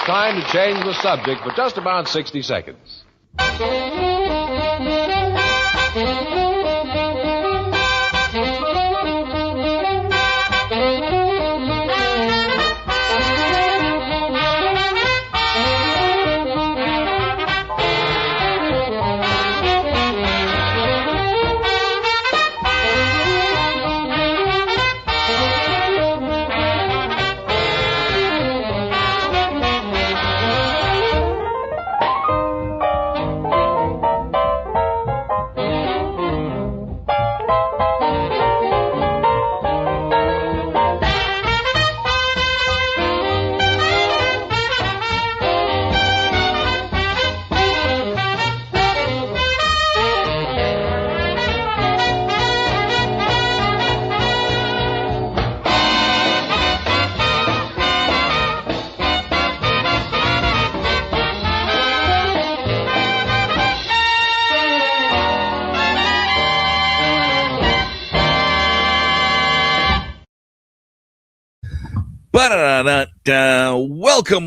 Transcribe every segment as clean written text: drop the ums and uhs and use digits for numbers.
Time to change the subject for just about 60 seconds.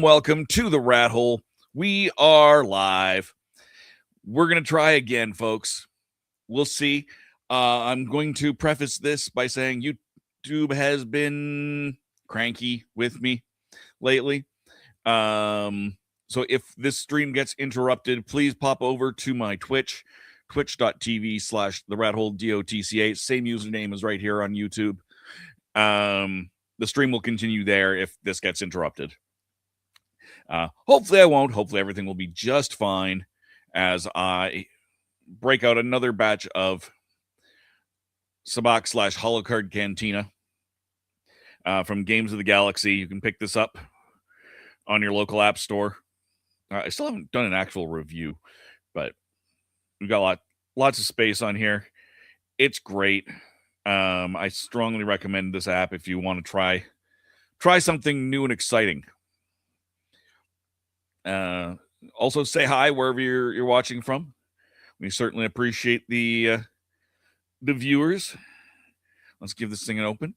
Welcome to the Rat Hole. We are live. We're going to try again, folks. We'll see. I'm going to preface this by saying YouTube has been cranky with me lately. So if this stream gets interrupted, please pop over to my Twitch, twitch.tv/theratholedotch. Same username is right here on YouTube. The stream will continue there if this gets interrupted. Hopefully I won't. Hopefully everything will be just fine as I break out another batch of Sabacc / Holocard Cantina from Games of the Galaxy. You can pick this up on your local app store. I still haven't done an actual review, but we've got lots of space on here. It's great. I strongly recommend this app if you want to try something new and exciting. Also say hi wherever you're watching from. We certainly appreciate the viewers. Let's give this thing an open.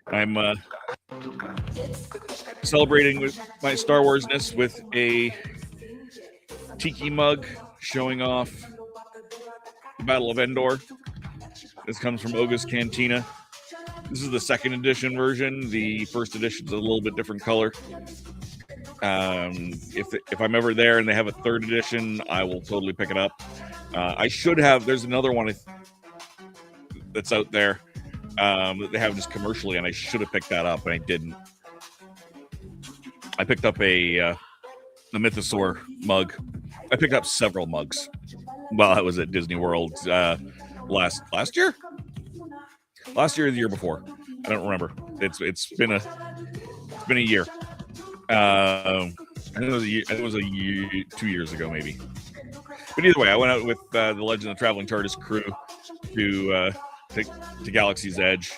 I'm celebrating with my Star Wars-ness with a tiki mug showing off the Battle of Endor. This comes from Holocard Cantina. This is the second edition version. The first edition is a little bit different color. If I'm ever there and they have a third edition, I will totally pick it up. I should have. There's another one that's out there that they have just commercially, and I should have picked that up, and I didn't. I picked up a Mythosaur mug. I picked up several mugs while I was at Disney World last year. Last year or the year before, I don't remember. It's been a year. I think it was a year, 2 years ago maybe. But either way, I went out with the Legend of the Traveling TARDIS crew to Galaxy's Edge,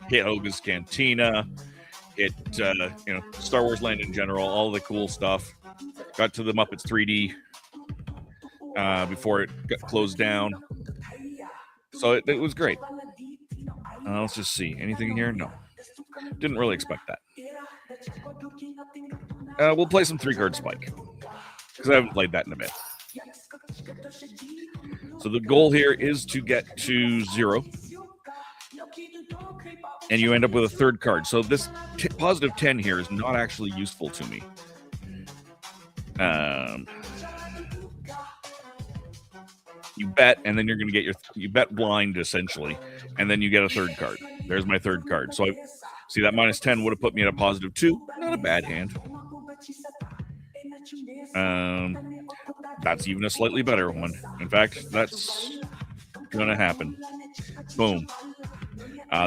hit Holocard Cantina, hit Star Wars Land in general, all the cool stuff. Got to the Muppets 3D before it got closed down. So it was great. Let's just see. Anything here? No. Didn't really expect that. We'll play some 3-card Spike, because I haven't played that in a bit. So the goal here is to get to 0. And you end up with a 3rd card. So this positive 10 here is not actually useful to me. You bet, and then you're going to get you bet blind, essentially, and then you get a 3rd card. There's my 3rd card. So see, that minus 10 would have put me at a positive 2. Not a bad hand. That's even a slightly better one. In fact, that's going to happen. Boom.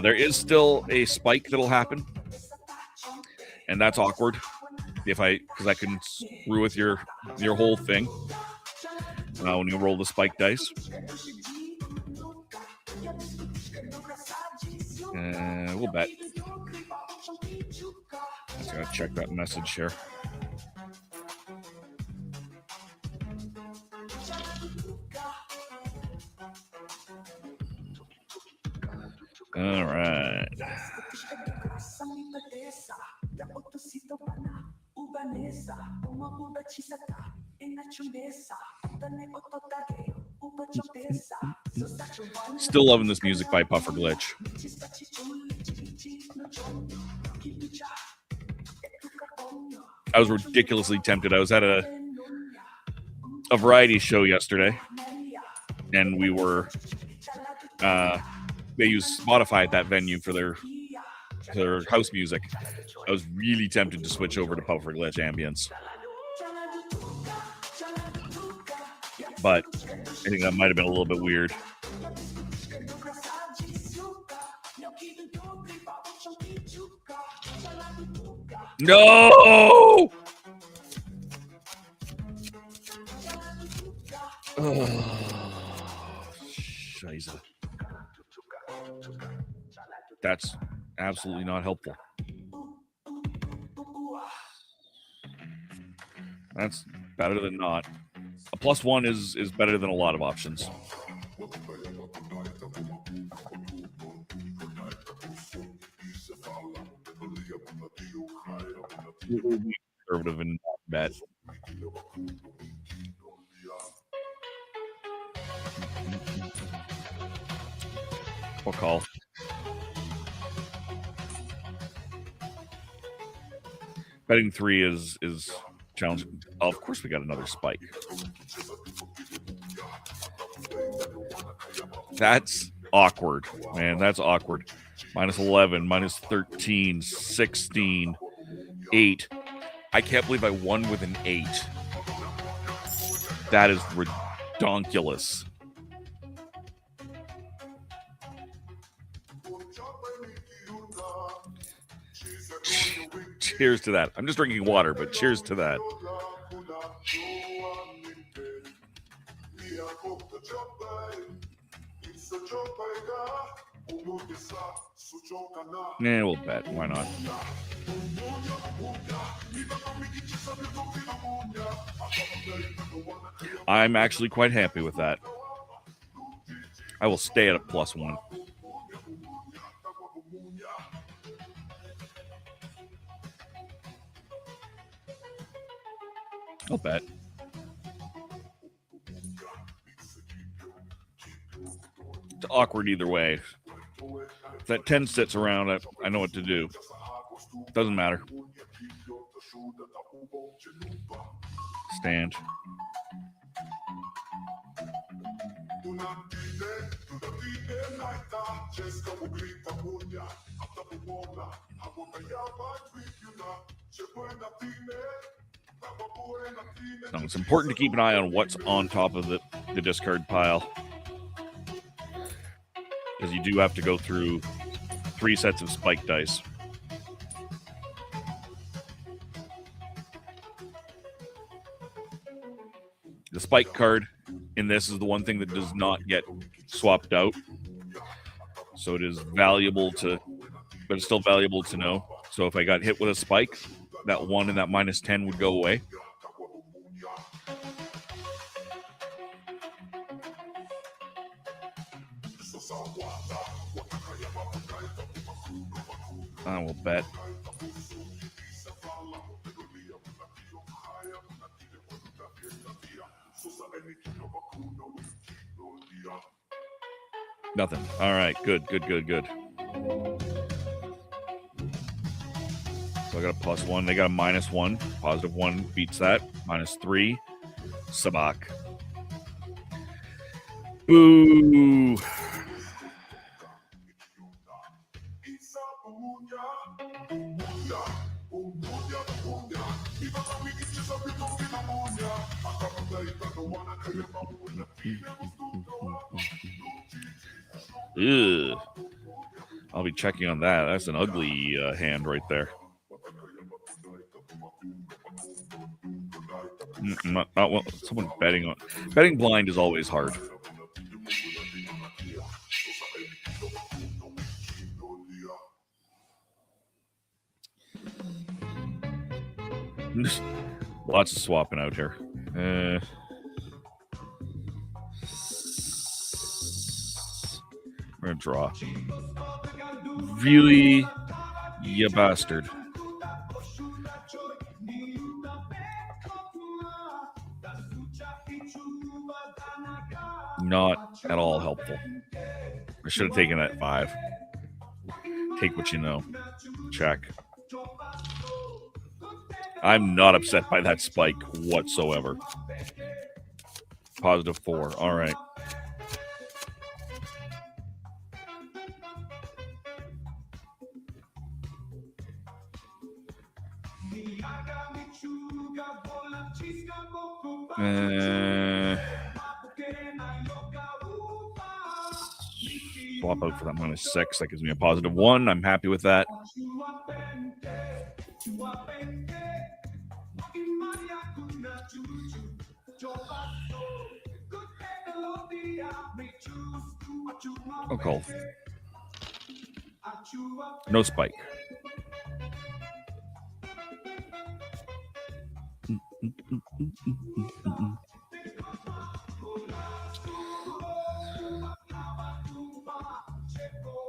There is still a spike that'll happen, and that's awkward. Because I can screw with your whole thing when you roll the spike dice. We'll bet. Just gotta check that message here. All right. Still loving this music by Puffer Glitch. I was ridiculously tempted. I was at a variety show yesterday, and we were they use Spotify at that venue for their house music. I was really tempted to switch over to Puffer Glitch ambience, but I think that might have been a little bit weird. No! Oh, Scheiße. That's absolutely not helpful. That's better than not. A +1 is better than a lot of options. Conservative and bet. What call? Betting 3 is challenging. Oh, of course, we got another spike. That's awkward, man. That's awkward. -11, -13, 16, 8. I can't believe I won with an 8. That is redonkulous. Cheers to that. I'm just drinking water, but cheers to that. Yeah, we'll bet. Why not? I'm actually quite happy with that. I will stay at a +1. I'll bet. It's awkward either way. If that 10 sits around, I know what to do. Doesn't matter. Stand. Now, it's important to keep an eye on what's on top of the discard pile, because you do have to go through 3 sets of spike dice. The spike card in this is the one thing that does not get swapped out. So it is valuable to, but it's still valuable to know. So if I got hit with a spike, that 1 and that -10 would go away. I will bet. Nothing. All right. Good. So I got a +1. They got a -1. +1 beats that. -3. Sabacc. Boo. Ugh. I'll be checking on that. That's an ugly hand right there. Not well, someone betting on. Betting blind is always hard. Lots of swapping out here. We're gonna draw. Really, you bastard. Not at all helpful. I should have taken that 5. Take what you know. Check. I'm not upset by that spike whatsoever. +4. All right. Swap out for that -6. That gives me a +1. I'm happy with that. I'll call. No spike.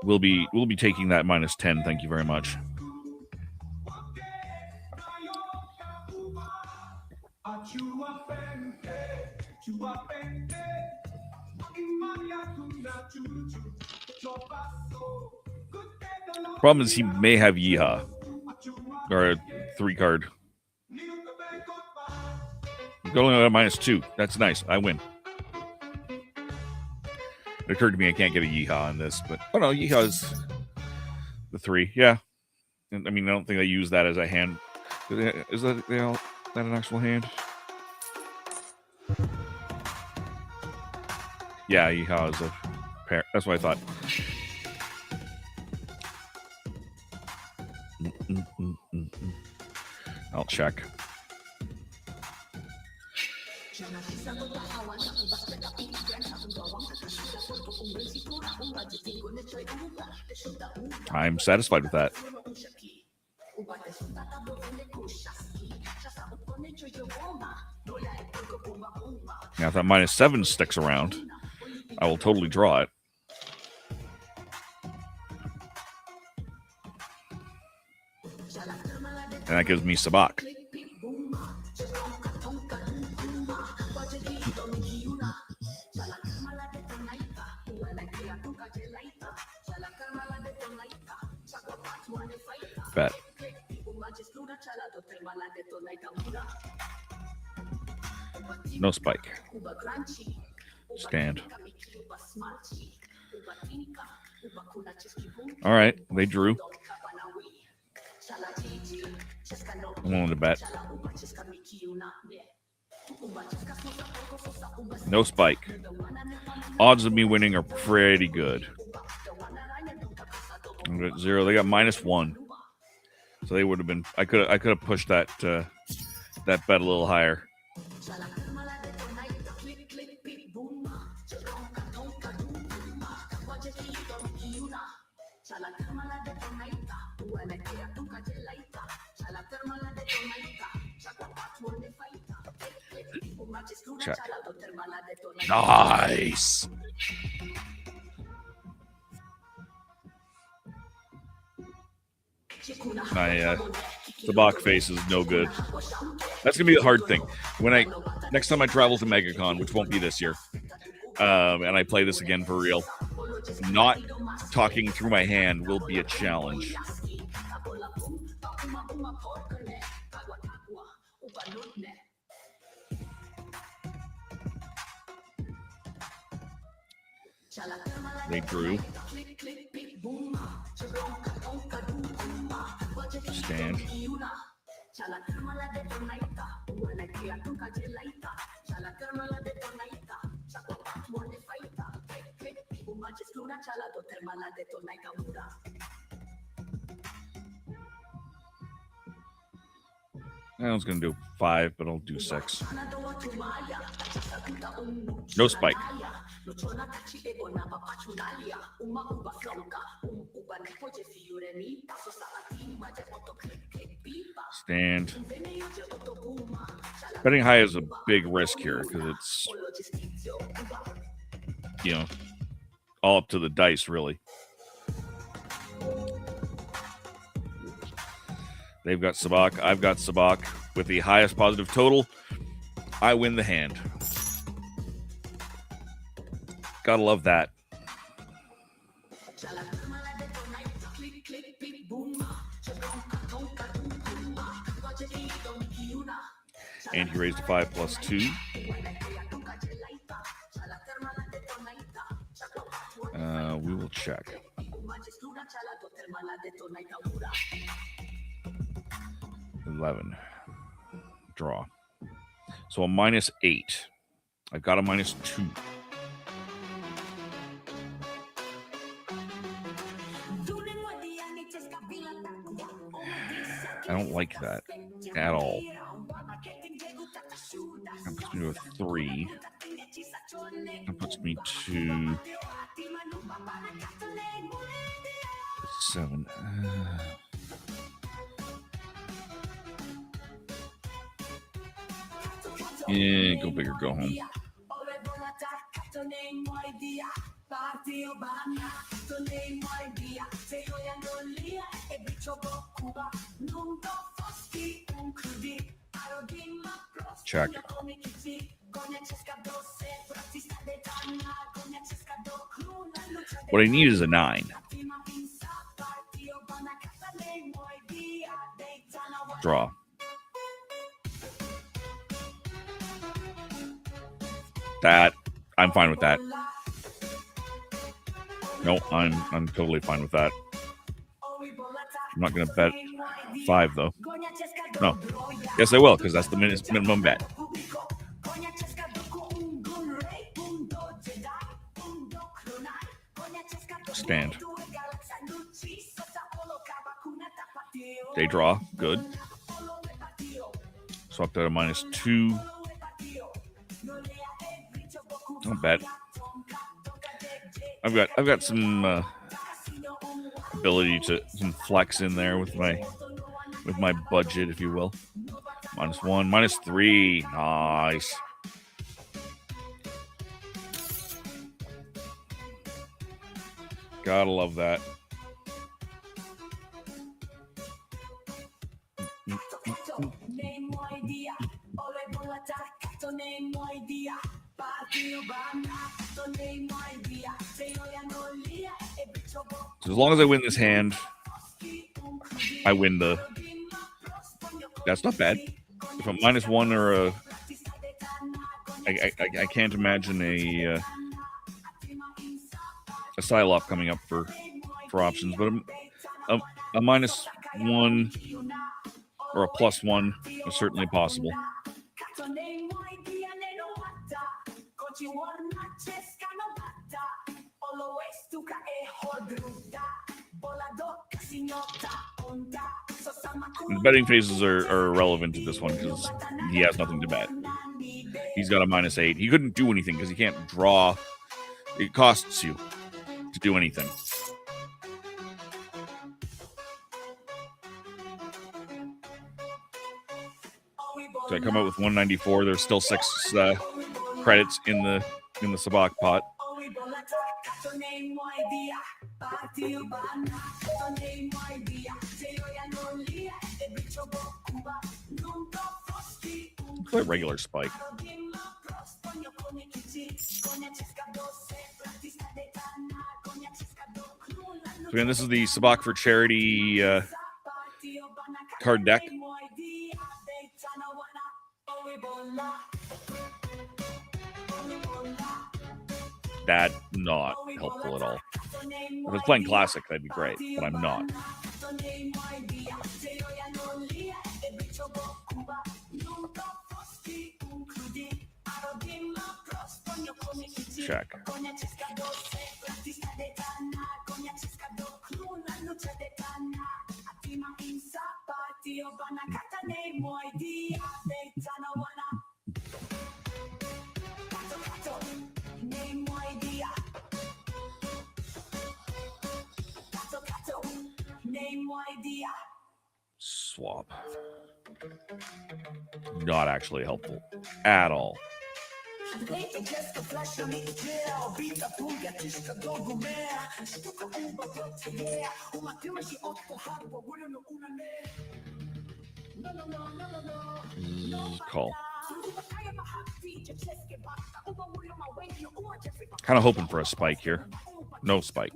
We'll be taking that -10. Thank you very much. Problem is he may have Yeehaw or a 3-card. Going at a -2. That's nice. I win. It occurred to me I can't get a Yeehaw on this, but oh no, Yeehaw's the 3. Yeah. I mean, I don't think I use that as a hand. Is that an actual hand? Yeah, Yeehaw is a pair. That's what I thought. I'll check. I'm satisfied with that. Now, if that -7 sticks around, I will totally draw it. And that gives me Sabacc. Bet. No spike. Stand. All right, they drew. I'm willing to bet. No spike. Odds of me winning are pretty good. I'm at 0. They got -1. So they would have been. I could have pushed that that bet a little higher. Check. Nice. My Sabacc face is no good. That's gonna be the hard thing. When next time I travel to MegaCon, which won't be this year, and I play this again for real, not talking through my hand will be a challenge. They drew. Stand. I was going to do 5, but I'll do 6. No spike. Stand. Betting high is a big risk here because it's, all up to the dice, really. They've got Sabacc. I've got Sabacc. With the highest positive total, I win the hand. Gotta love that. And he raised a 5 plus 2. We will check. 11. Draw. So a -8. I've got a -2. I don't like that at all. That puts me to a 3. That puts me to 7. Yeah, go big or go home. Check. What I need is a 9. Draw. That I'm fine with that. No, I'm totally fine with that. I'm not going to bet 5 though. No. Yes, I will, because that's the minimum bet. Stand. They draw. Good. Swapped out a -2. Don't bet. I've got some ability to some flex in there with my budget, if you will. -1, -3. Nice. Gotta love that. So as long as I win this hand, I win the. That's not bad. If I'm -1 or a, I can't imagine a Psylop coming up for options, but a -1 or a +1 is certainly possible. And the betting phases are irrelevant to this one because he has nothing to bet. He's got a -8. He couldn't do anything because he can't draw. It costs you to do anything. So I come out with 194. There's still 6 credits in the Sabacc pot. Play regular spike. So again, this is the Sabacc for Charity card deck. That's not helpful at all. If I was playing Classic, that'd be great, but I'm not. Check. Swap. Not actually helpful at all. Call. Kind of hoping for a spike here. No spike.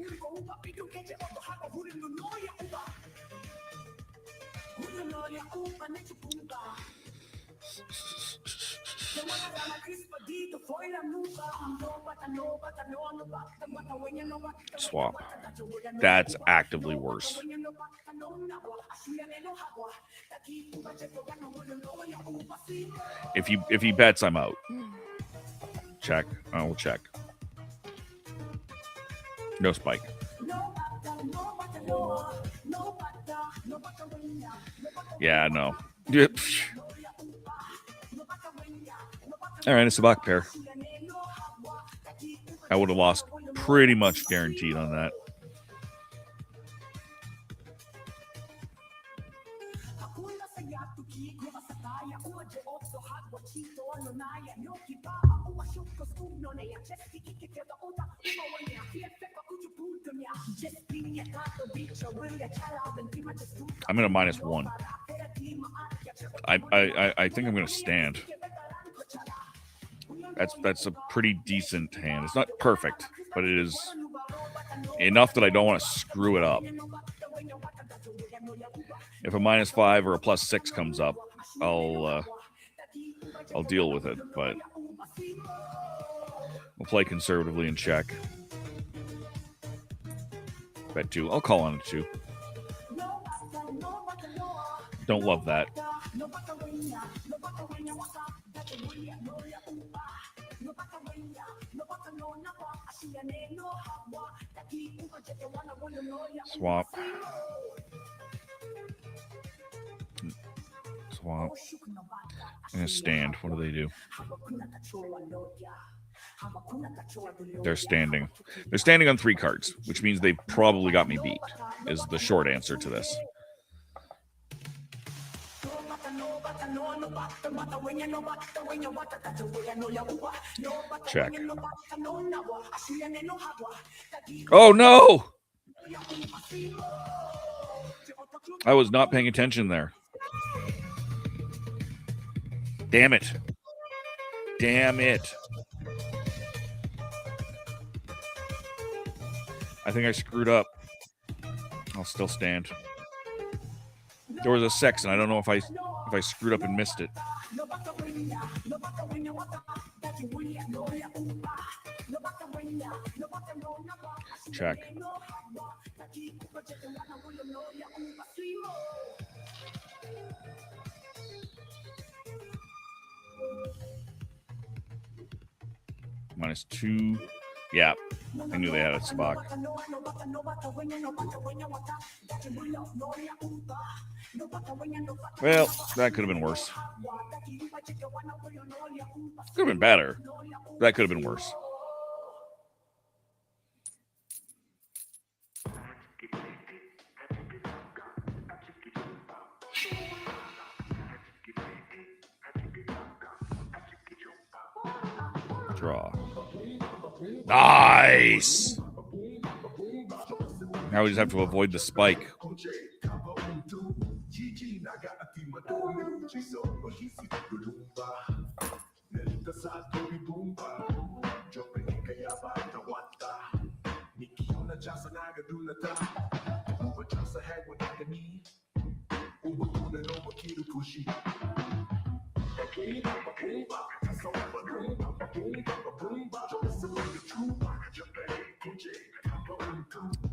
Swap. That's actively worse. If he bets, I'm out. Check. I will check. No spike. Yeah, no. All right, a Sabacc pair. I would have lost pretty much guaranteed on that. I'm in a -1. I think I'm going to stand. That's a pretty decent hand. It's not perfect, but it is enough that I don't want to screw it up. If a -5 or a +6 comes up, I'll deal with it, but we'll play conservatively and check. Bet 2. I'll call on a 2. Don't love that. Swap. Swap. And stand. What do they do? They're standing. They're standing on 3 cards, which means they probably got me beat, is the short answer to this. Check. Oh, no! I was not paying attention there. Damn it. Damn it. I think I screwed up. I'll still stand. There was a 6, and I don't know if I screwed up and missed it. Check. -2. Yeah, I knew they had a Sabacc. Well, that could have been worse. Could have been better. That could have been worse. Draw. Nice. Now we just have to avoid the spike.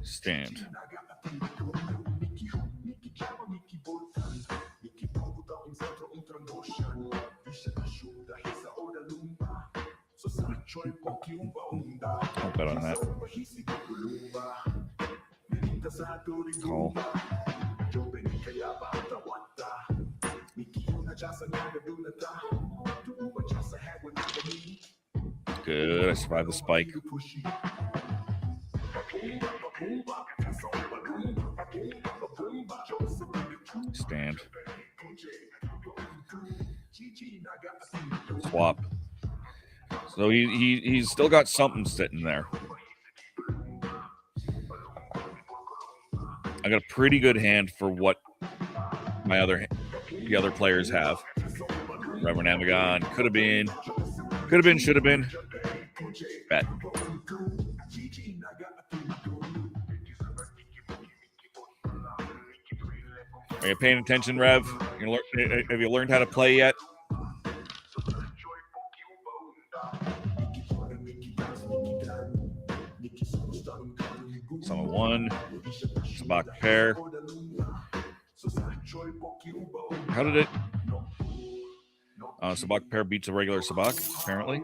Stand. I'll bet on that. Call. Good. I survived the spike. Stand. Swap. So he's still got something sitting there. I got a pretty good hand for what the other players have. Reverend Amagon could have been, should have been. Bet. Are you paying attention, Rev? Have you learned how to play yet? Summon one. Sabacc pair. How did it? Sabacc pair beats a regular Sabacc, apparently.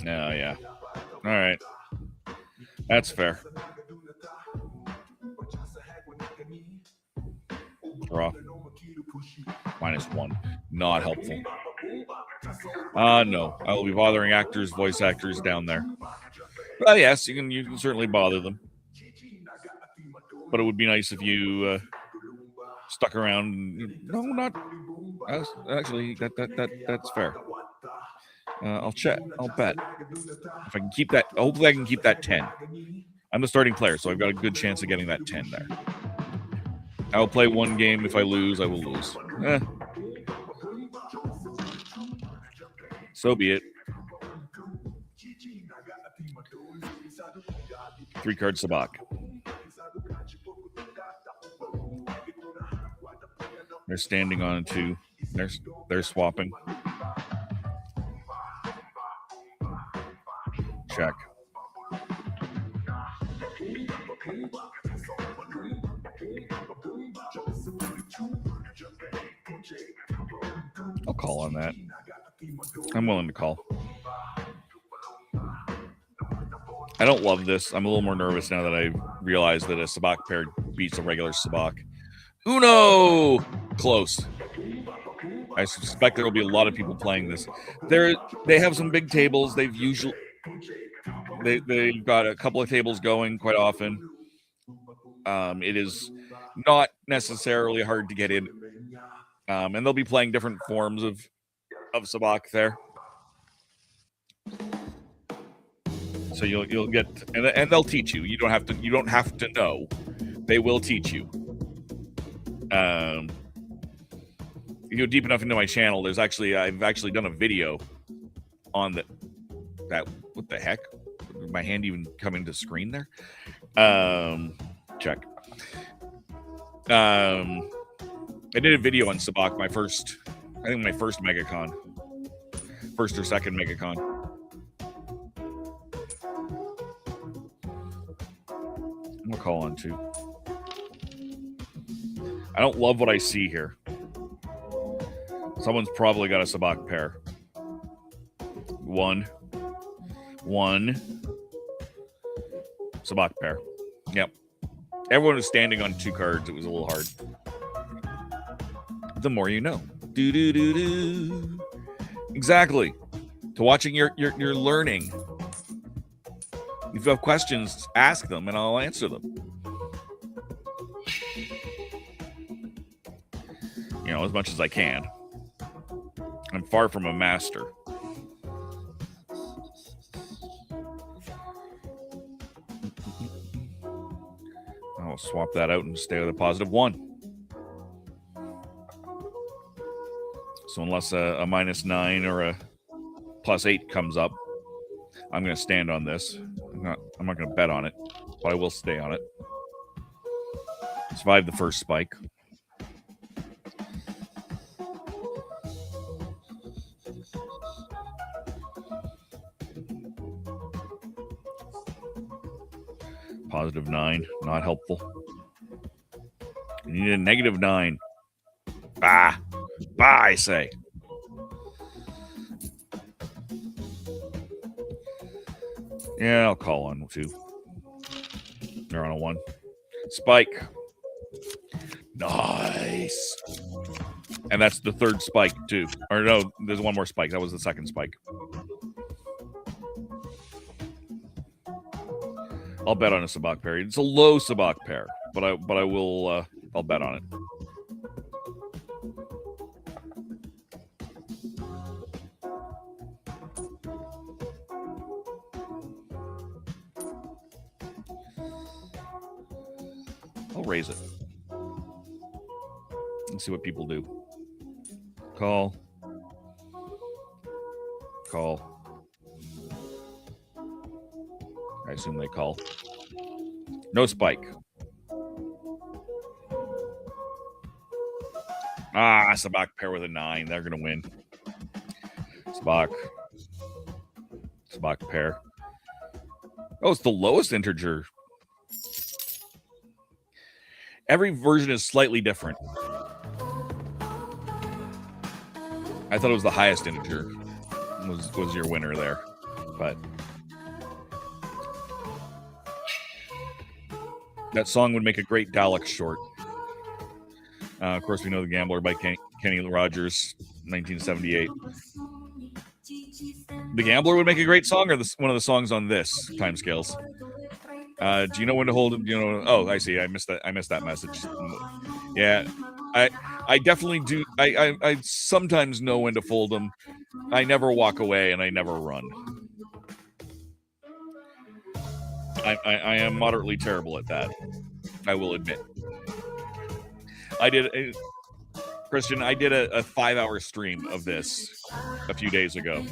Oh, yeah. All right. That's fair. Draw. -1. Not helpful. No. I will be bothering actors, voice actors down there. Well, yes, you can certainly bother them. But it would be nice if you stuck around. No, not actually. That's fair. I'll check. I'll bet if I can keep that. Hopefully, I can keep that 10. I'm the starting player, so I've got a good chance of getting that 10 there. I will play one game. If I lose, I will lose. So be it. 3-card Sabacc. They're standing on 2. They're swapping. Check. I'll call on that. I'm willing to call. I don't love this. I'm a little more nervous now that I realize that a Sabacc pair beats a regular Sabacc. Uno! Close. I suspect there will be a lot of people playing this. They have some big tables. They've got a couple of tables going quite often. It is not necessarily hard to get in. And they'll be playing different forms of Sabacc there. So you'll get and they'll teach you. You don't have to know. They will teach you. If you go deep enough into my channel, I've actually done a video on that. What the heck? Did my hand even come into screen there? Check. I did a video on Sabacc, my first MegaCon. First or second MegaCon. I'm gonna call on 2. I don't love what I see here. Someone's probably got a Sabacc pair. 1. Sabacc pair. Yep. Everyone was standing on 2 cards. It was a little hard. The more you know. Do. Exactly. To watching you're learning. If you have questions, ask them and I'll answer them. You know, as much as I can. I'm far from a master. I'll swap that out and stay with a positive 1. So unless a -9 or a +8 comes up, I'm going to stand on this. I'm not going to bet on it, but I will stay on it. Survive the first spike. +9, not helpful. You need a -9. Bah, I say. Yeah, I'll call on 2. They're on a 1. Spike. Nice. And that's the 3rd spike, too. Or no, there's one more spike. That was the 2nd spike. I'll bet on a Sabacc pair. It's a low Sabacc pair, but I will I'll bet on it. I'll raise it. Let's see what people do. Call. I assume they call. No spike. Sabacc pair with a 9. They're going to win. Sabacc pair. Oh, it's the lowest integer. Every version is slightly different. I thought it was the highest integer was your winner there, but that song would make a great Dalek short. Of course, we know The Gambler by Kenny Rogers, 1978. The Gambler would make a great song, or one of the songs on this timescales. Do you know when to hold? You know? Oh, I see. I missed that message. Yeah, I definitely do. I sometimes know when to fold them. I never walk away and I never run. I am moderately terrible at that. I will admit. Christian, I did a 5-hour stream of this a few days ago.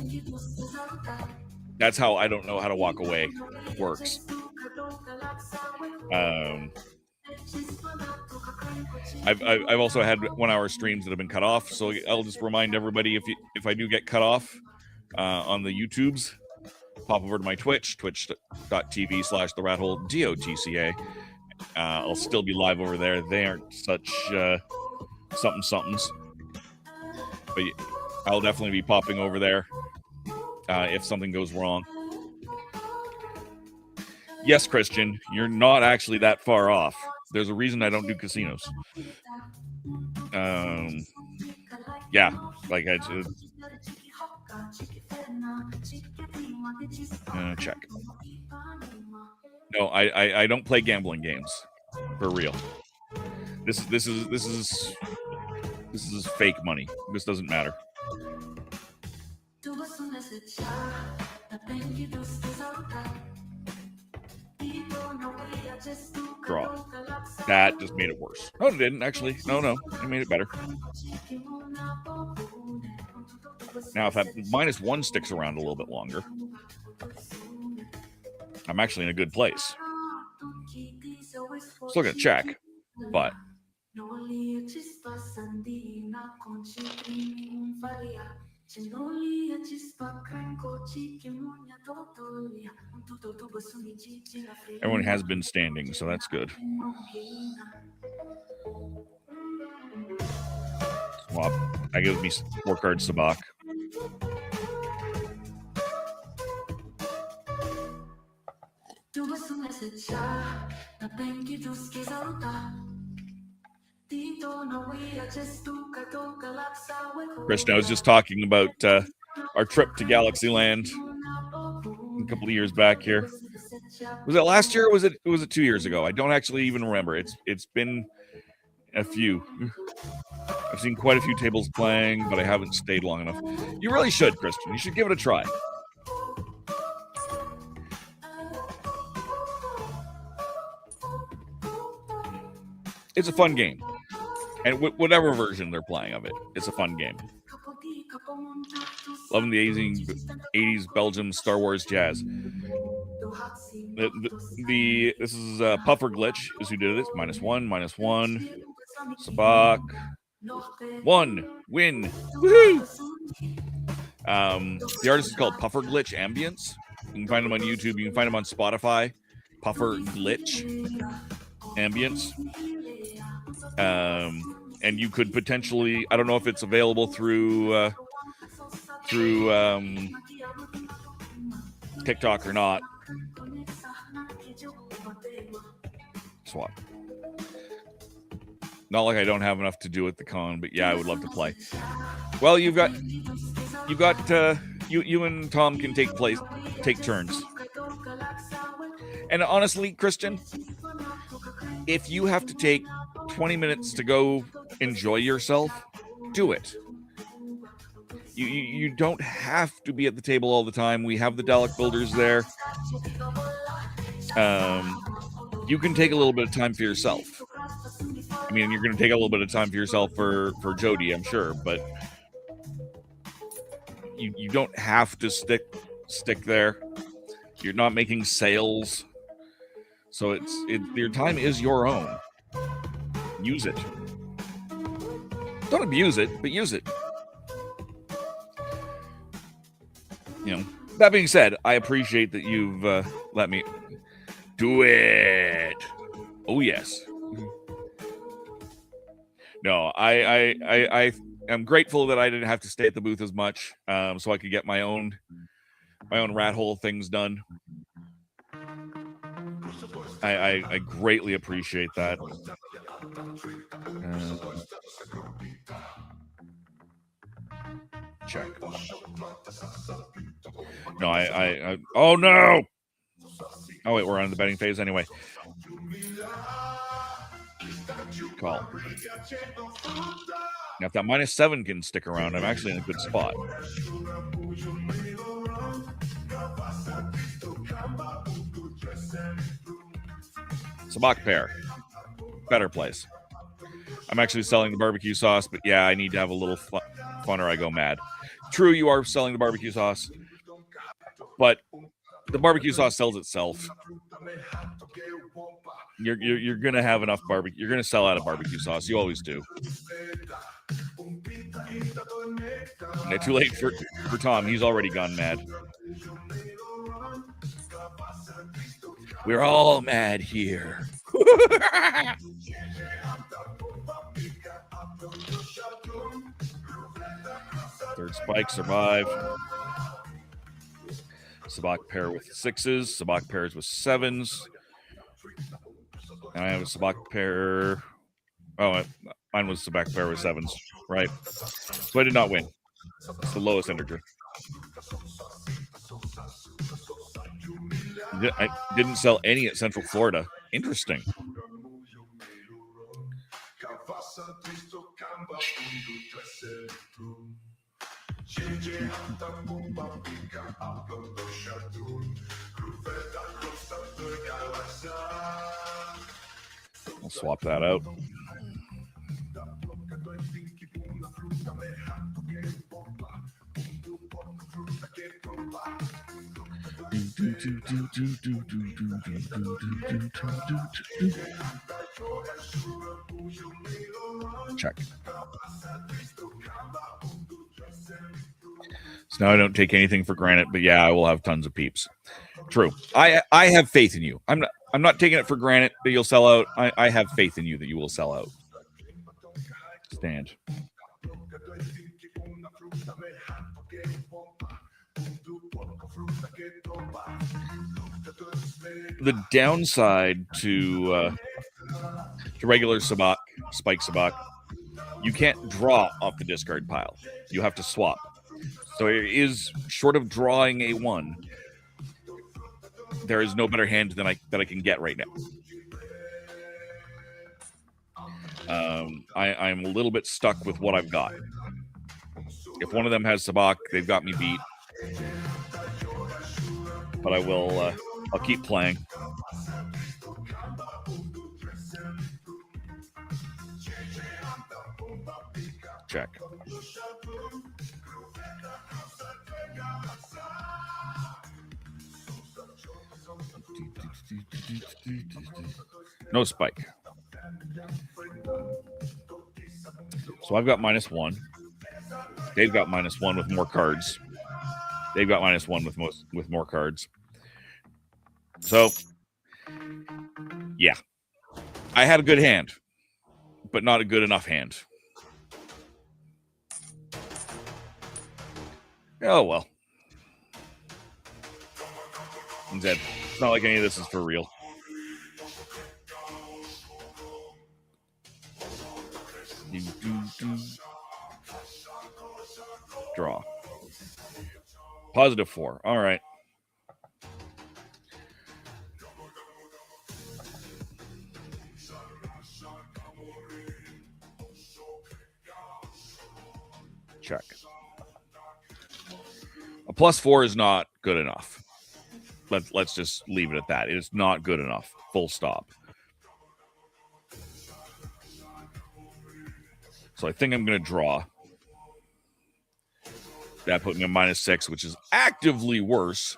That's how I don't know how to walk away works. I've also had 1-hour streams that have been cut off, so I'll just remind everybody if I do get cut off on the YouTubes, pop over to my Twitch, twitch.tv/theratohole, DOTCA. I'll still be live over there. They aren't such somethings, but I'll definitely be popping over there if something goes wrong. Yes, Christian, you're not actually that far off. There's a reason I don't do casinos. Yeah, like I just check. No, I don't play gambling games for real. This is fake money. This doesn't matter. Draw. That just made it worse. No, it didn't actually. No, it made it better. Now, if that -1 sticks around a little bit longer, I'm actually in a good place. Still gonna check, but Everyone has been standing, so that's good. Swap. I give me Holocard Sabacc. Kristen, I was just talking about our trip to Galaxyland a couple of years back here. Was it last year or was it 2 years ago? I don't actually even remember. It's been a few. I've seen quite a few tables playing, but I haven't stayed long enough. You really should, Kristen. You should give it a try. It's a fun game. And whatever version they're playing of it, it's a fun game. Loving the 80s Belgium Star Wars jazz. This is Puffer Glitch is who did it. -1. Sabacc. 1 win. Woohoo! The artist is called Puffer Glitch Ambience. You can find him on YouTube. You can find him on Spotify. Puffer Glitch Ambience. And you could potentially, I don't know if it's available through TikTok or not. Swap. Not like I don't have enough to do at the con, but yeah, I would love to play. Well, you and Tom can take turns. And honestly, Christian, if you have to take 20 minutes to go enjoy yourself, do it. You don't have to be at the table all the time. We have the Dalek builders there. You can take a little bit of time for yourself. I mean, you're going to take a little bit of time for yourself for Jody, I'm sure, but you don't have to stick there. You're not making sales, so your time is your own. Use it. Don't abuse it, but use it. You know. That being said, I appreciate that you've let me do it. Oh yes. No, I am grateful that I didn't have to stay at the booth as much, so I could get my own rat hole things done. I greatly appreciate that. Check. No, I oh no! Oh wait, we're on the betting phase anyway. Call. Now if that -7 can stick around, I'm actually in a good spot. Sabacc pair. Better place. I'm actually selling the barbecue sauce, but yeah, I need to have a little fun or I go mad. True, you are selling the barbecue sauce, but the barbecue sauce sells itself. You're gonna have enough barbecue. You're gonna sell out of barbecue sauce. You always do. And too late for Tom. He's already gone mad. We're all mad here. Third spike survive. Sabacc pair with 6s. Sabacc pairs with 7s. And I have a Sabacc pair. Oh, mine was Sabacc pair with 7s, right? So I did not win. It's the lowest integer. I didn't sell any at Central Florida. Interesting. I'll swap that out. Check. So now I don't take anything for granted, but yeah, I will have tons of peeps. True. I have faith in you. I'm not taking it for granted that you'll sell out. I have faith in you that you will sell out. Stand. The downside to regular Sabacc, Spike Sabacc, you can't draw off the discard pile. You have to swap. So it is short of drawing a 1. There is no better hand than I can get right now. I'm a little bit stuck with what I've got. If one of them has Sabacc, they've got me beat. But I will. I'll keep playing. Check. No spike. So I've got -1. They've got -1 with more cards. They've got -1 with more cards. So, yeah. I had a good hand, but not a good enough hand. Oh, well. Instead, it's not like any of this is for real. Draw. +4. All right. Check. A +4 is not good enough. Let's just leave it at that. It is not good enough. Full stop. So I think I'm going to draw. That put me a -6, which is actively worse.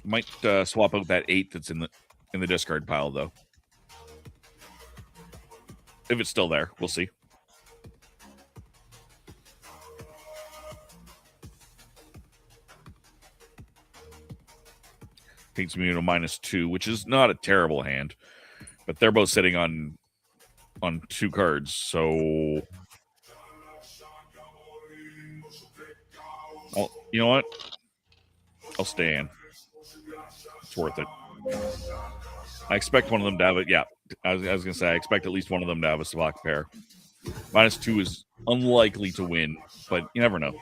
Might swap out that 8 that's in the discard pile, though. If it's still there, we'll see. Takes me to -2, which is not a terrible hand, but they're both sitting on 2 cards, so. Oh, you know what? I'll stay in. It's worth it. I expect one of them to have it. Yeah, I was going to say, I expect at least one of them to have a Sabacc pair. -2 is unlikely to win, but you never know.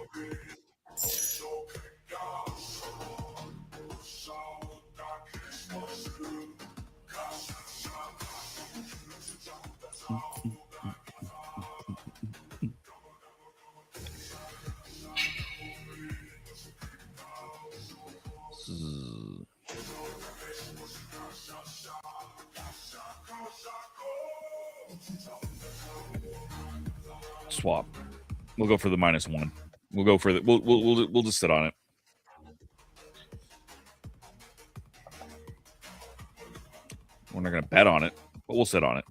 Swap. We'll go for the -1. We'll go for the. We'll just sit on it. We're not going to bet on it, but we'll sit on it.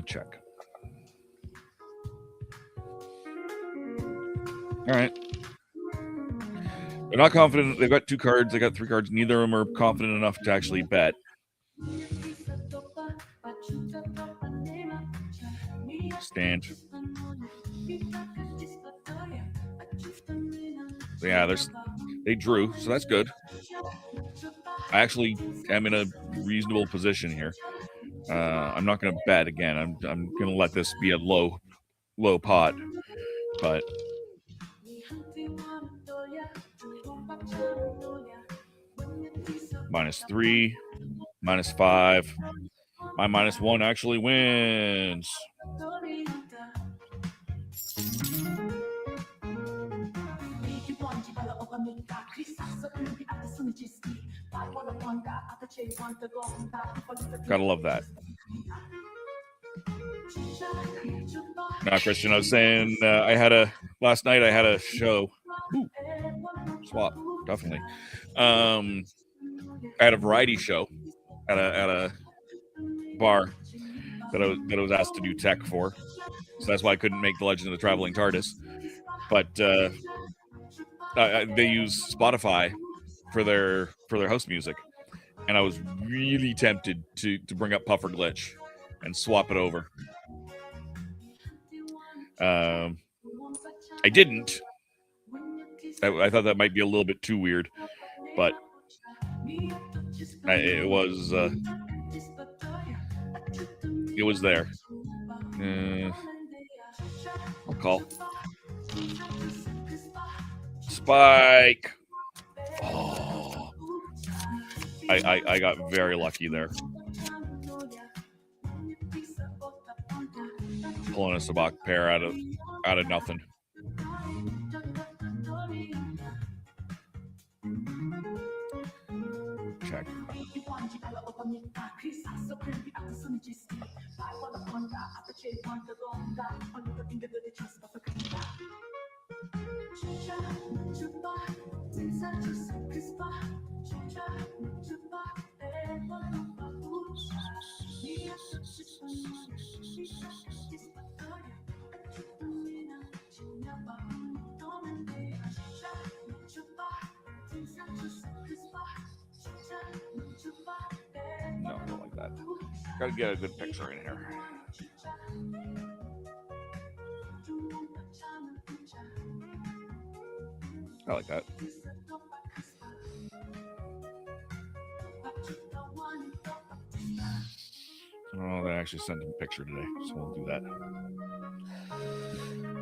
Check. All right. They're not confident. They've got 2 cards. They got 3 cards. Neither of them are confident enough to actually bet. Stand. So yeah, they drew, so that's good. I actually am in a reasonable position here. I'm not going to bet again. I'm going to let this be a low pot, but -3, -5. My -1 actually wins. Gotta love that. Now, Christian, I was saying last night I had a show. Ooh, swap, definitely. I had a variety show at a bar that I was asked to do tech for. So that's why I couldn't make the Legend of the Traveling TARDIS. But they use Spotify for their house music, and I was really tempted to bring up Puffer Glitch and swap it over. I didn't. I thought that might be a little bit too weird, but it was there. I'll call Spike. Oh, I got very lucky there. Pulling a Sabacc pair out of nothing. Check. No, I don't like that. Gotta get a good picture in here. I like that. Oh, they actually sent him a picture today, so we'll do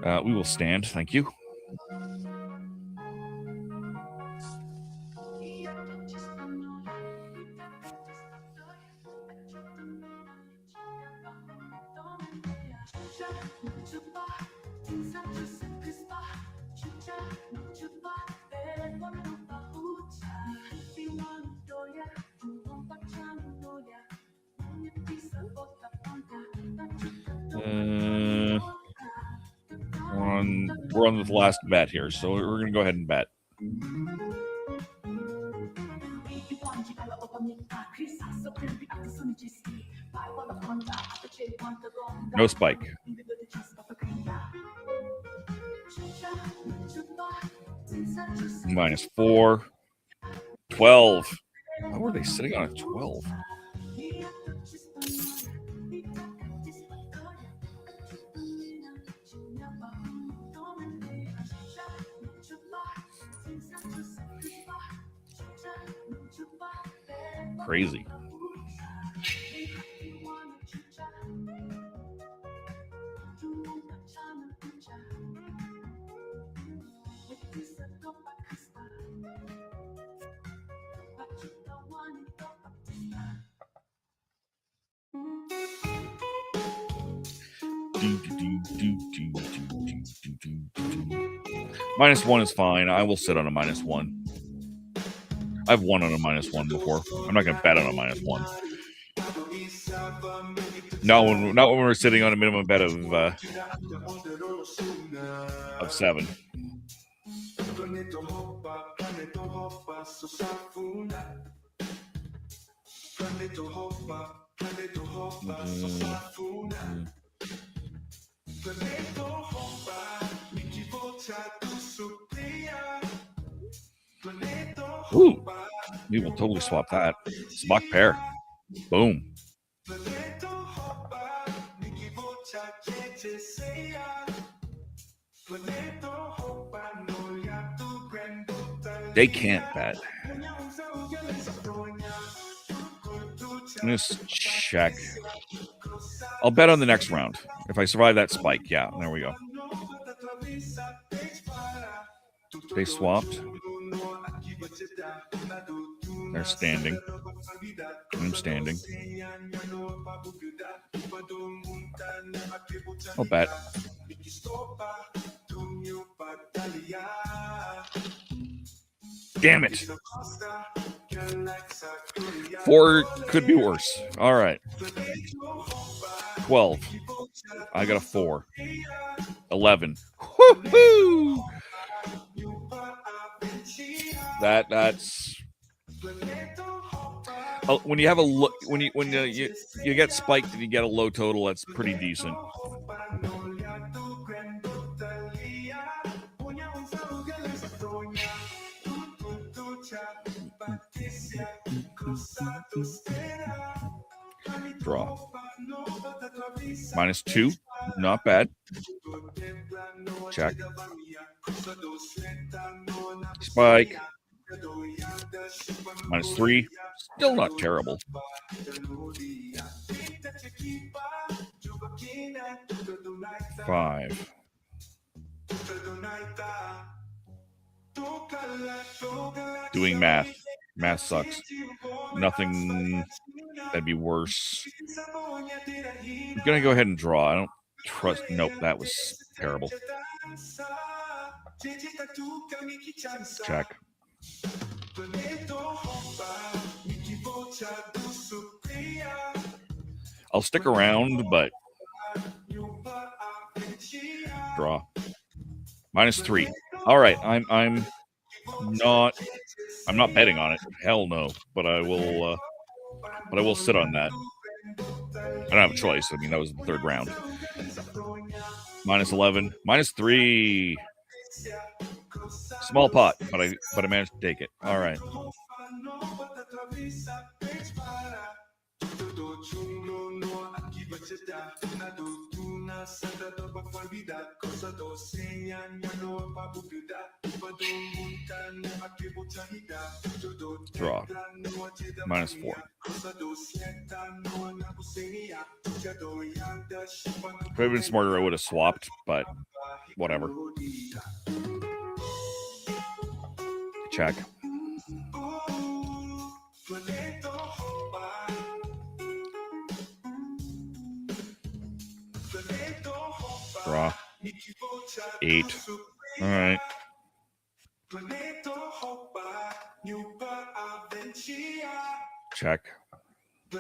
that. We will stand. Thank you. We're on the last bet here, so we're going to go ahead and bet. No Spike. -4. 12. How were they sitting on a 12? Crazy. -1 is fine. I will sit on a -1. I've won on a -1 before. I'm not going to bet on a -1. Not when we're sitting on a minimum bet of 7. Ooh, we will totally swap that. Sabacc pair. Boom. They can't bet. Just check. I'll bet on the next round. If I survive that spike, yeah, there we go. They swapped. They're standing. I'm standing. I'll bet. Damn it. 4 could be worse. All right. 12. I got a 4. 11. Woo-hoo! That's when you have a when you get spiked and you get a low total, that's pretty decent. Draw. -2. Not bad. Check. Spike. -3. Still not terrible. 5. Doing math. Math sucks. Nothing that'd be worse. I'm gonna go ahead and draw. I don't trust. Nope, that was terrible. Check. I'll stick around, but draw. -3. All right, I'm not betting on it. Hell no. But I will sit on that. I don't have a choice. I mean, that was the third round. -11. -3. Small pot, but I managed to take it. All right. Draw. -4. If I had been smarter, I would have swapped, but whatever. Check. Draw. 8. All right. Check. Do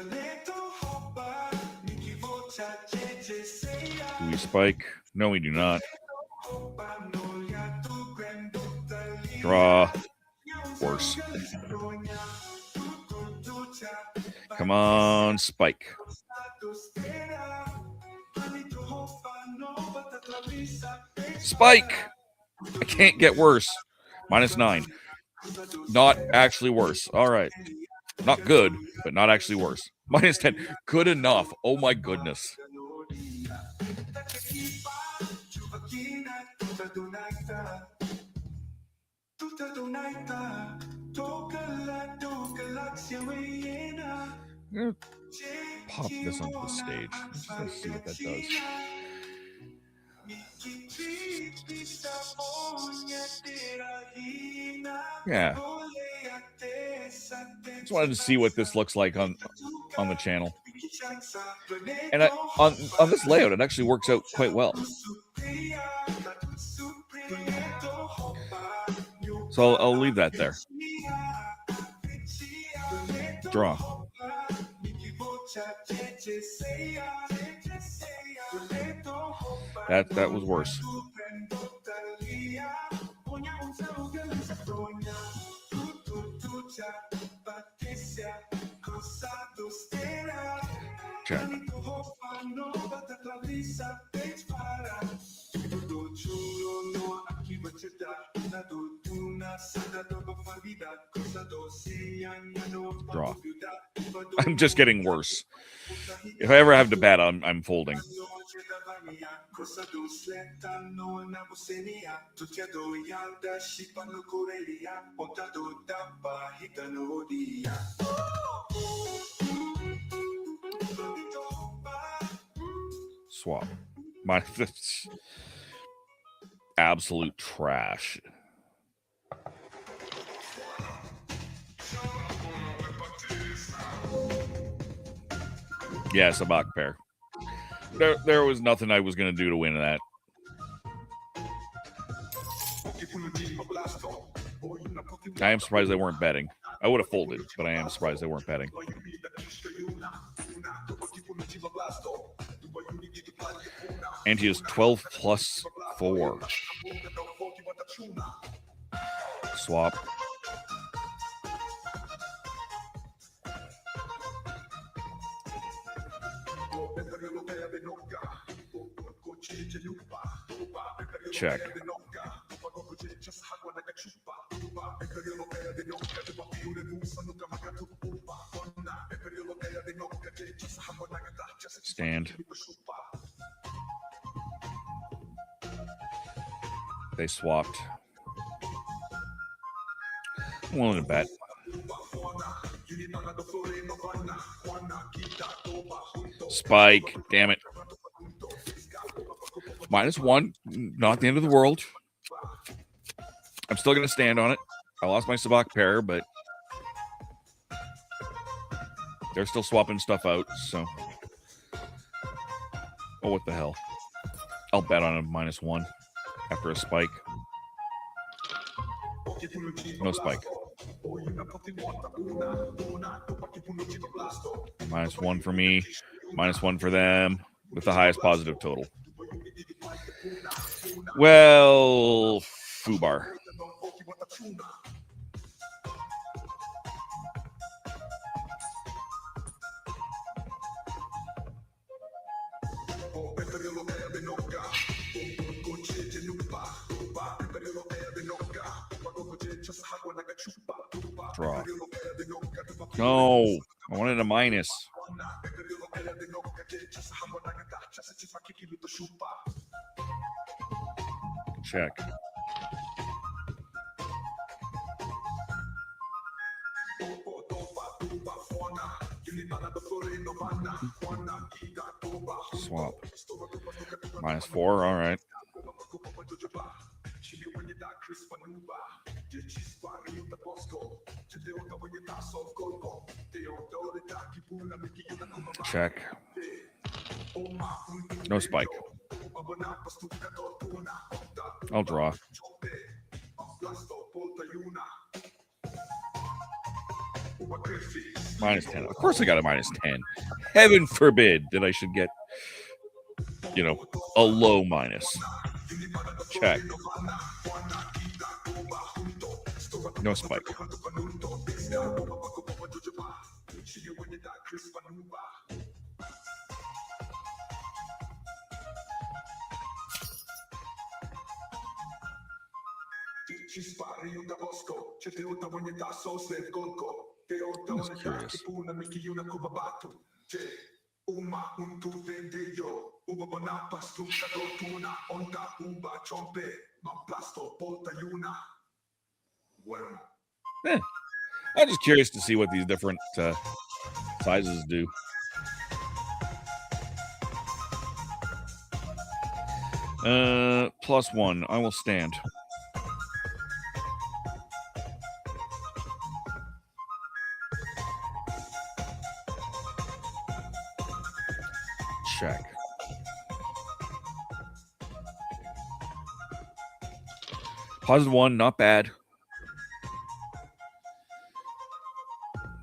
we spike? No, we do not. Draw. Worse. Come on, spike. Spike! I can't get worse. -9. Not actually worse. All right. Not good, but not actually worse. -10. Good enough. Oh my goodness. I'm gonna pop this onto the stage. Let's just see what that does. Yeah. Just wanted to see what this looks like on the channel. And on this layout, it actually works out quite well. So I'll leave that there. Draw. That was worse. Check. Draw. I'm just getting worse. If I ever have to bet, I'm folding. Swap. My absolute trash. Yeah, Sabacc pair. There was nothing I was going to do to win that. I am surprised they weren't betting. I would have folded, but I am surprised they weren't betting. Ante is 12 plus 4. Swap. Check. Stand. They swapped. I'm willing to bet. Spike. Damn it. -1. Not the end of the world. I'm still going to stand on it. I lost my Sabacc pair, but they're still swapping stuff out, so. Oh, what the hell. I'll bet on a -1 after a spike. No spike. -1 for me, -1 for them, with the highest positive total. Well, foobar. Draw. No, I wanted a minus. Check. Swap. -4, all right. Check. No spike. I'll draw. -10. Of course I got a -10. Heaven forbid that I should get, a low minus. Check. No spike. That's curious. I'm just curious to see what these different sizes do. +1. I will stand. Check. +1, not bad.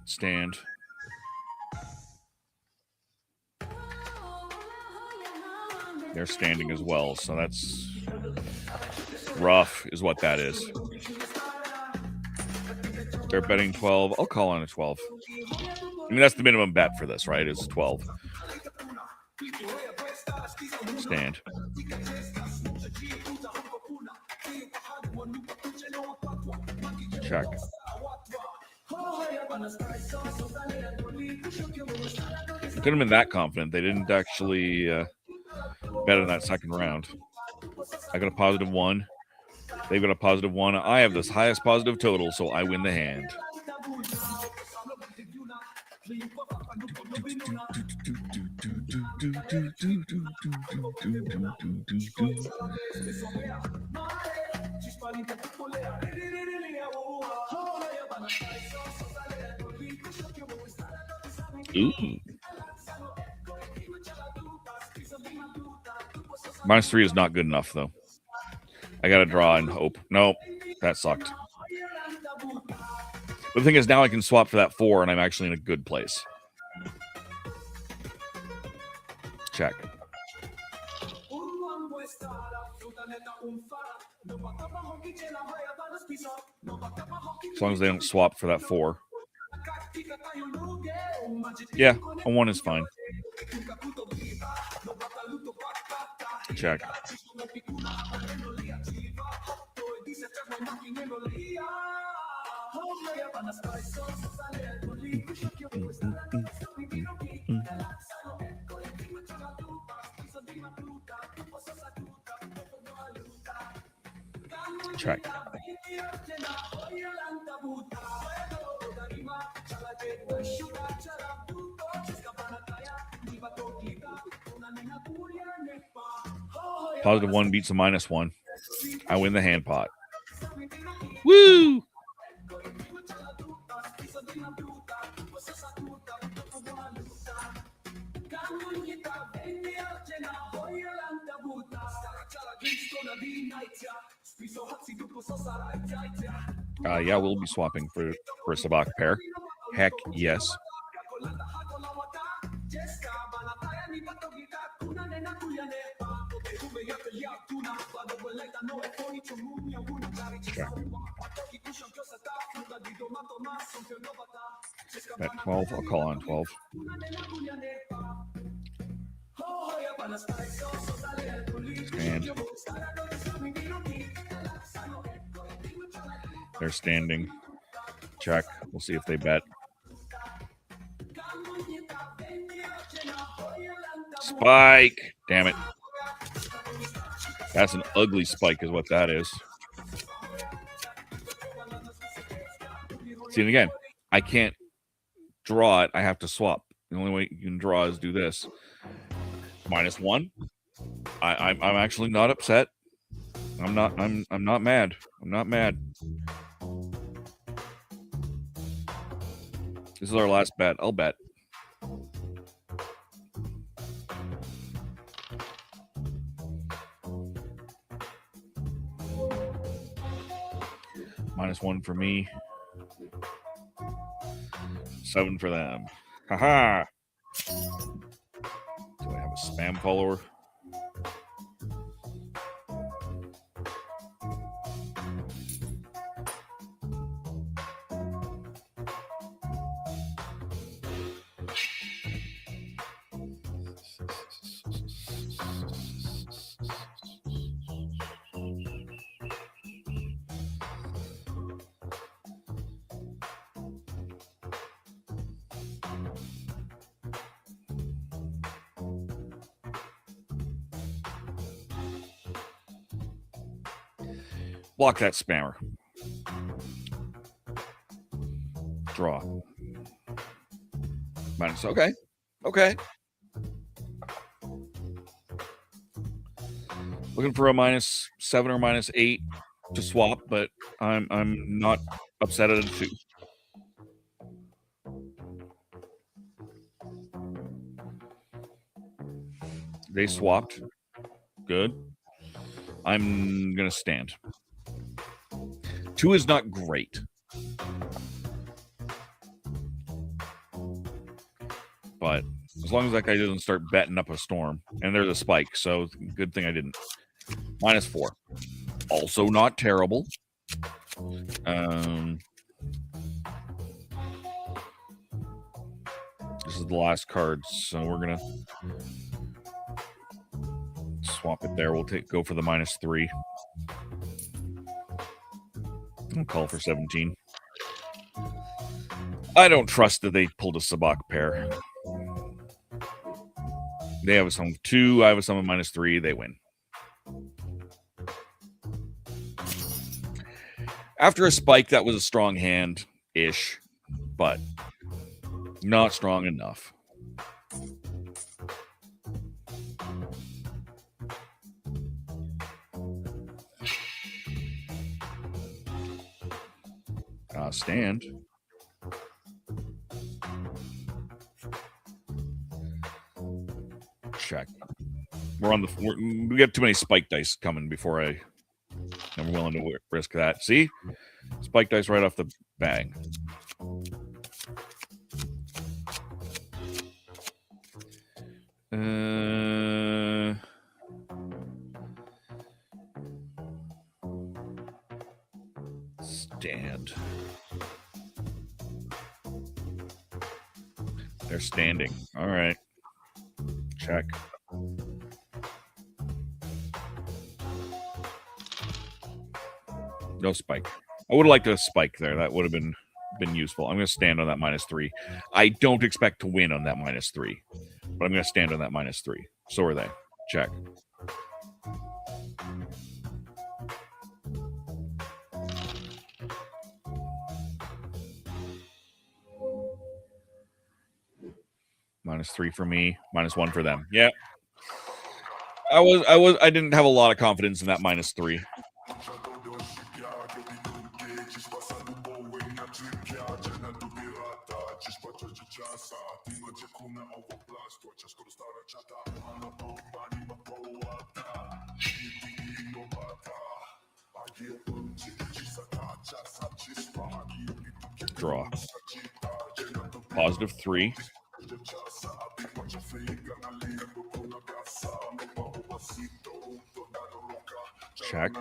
Stand. They're standing as well, so that's rough, is what that is. They're betting 12. I'll call on a 12. I mean, that's the minimum bet for this, right? Is 12. Stand. Check. I couldn't have been that confident. They didn't actually bet in that second round. I got a +1. They've got a +1. I have this highest positive total, so I win the hand. Ooh. -3 is not good enough, though. I got to draw and hope. Nope, that sucked. But the thing is, now I can swap for that 4, and I'm actually in a good place. Check. As long as they don't swap for that 4. Yeah, a 1 is fine. Check. Check. +1 beats a -1. I win the hand pot. Woo! Yeah, we'll be swapping for a Sabacc pair. Heck yes. Check. At 12, I'll call on 12. Stand. They're standing. Check. We'll see if they bet. Spike. Damn it. That's an ugly spike is what that is. See, and again, I can't draw it. I have to swap. The only way you can draw is do this. -1. I'm actually not upset. I'm not mad. I'm not mad. This is our last bet. I'll bet. -1 for me. 7 for them. Haha. Do I have a spam follower? Block that spammer. Draw. Minus. Okay. Okay. Looking for a -7 or -8 to swap, but I'm not upset at it too. They swapped. Good. I'm gonna stand. 2 is not great. But as long as that guy doesn't start betting up a storm. And there's a spike, so good thing I didn't. -4. Also not terrible. This is the last card, so we're going to swap it there. We'll go for the -3. I'll call for 17. I don't trust that they pulled a Sabacc pair. They have a sum of 2. I have a sum of -3. They win. After a spike, that was a strong hand-ish, but not strong enough. Stand. Check. We got too many spike dice coming before I'm willing to risk that. See? Spike dice right off the bag. Stand. They're standing. All right. Check. No spike. I would have liked a spike there. That would have been useful. I'm going to stand on that -3. I don't expect to win on that -3, but I'm going to stand on that -3. So are they. Check. -3 for me, -1 for them. Yeah. I didn't have a lot of confidence in that -3. Draw. +3. Check.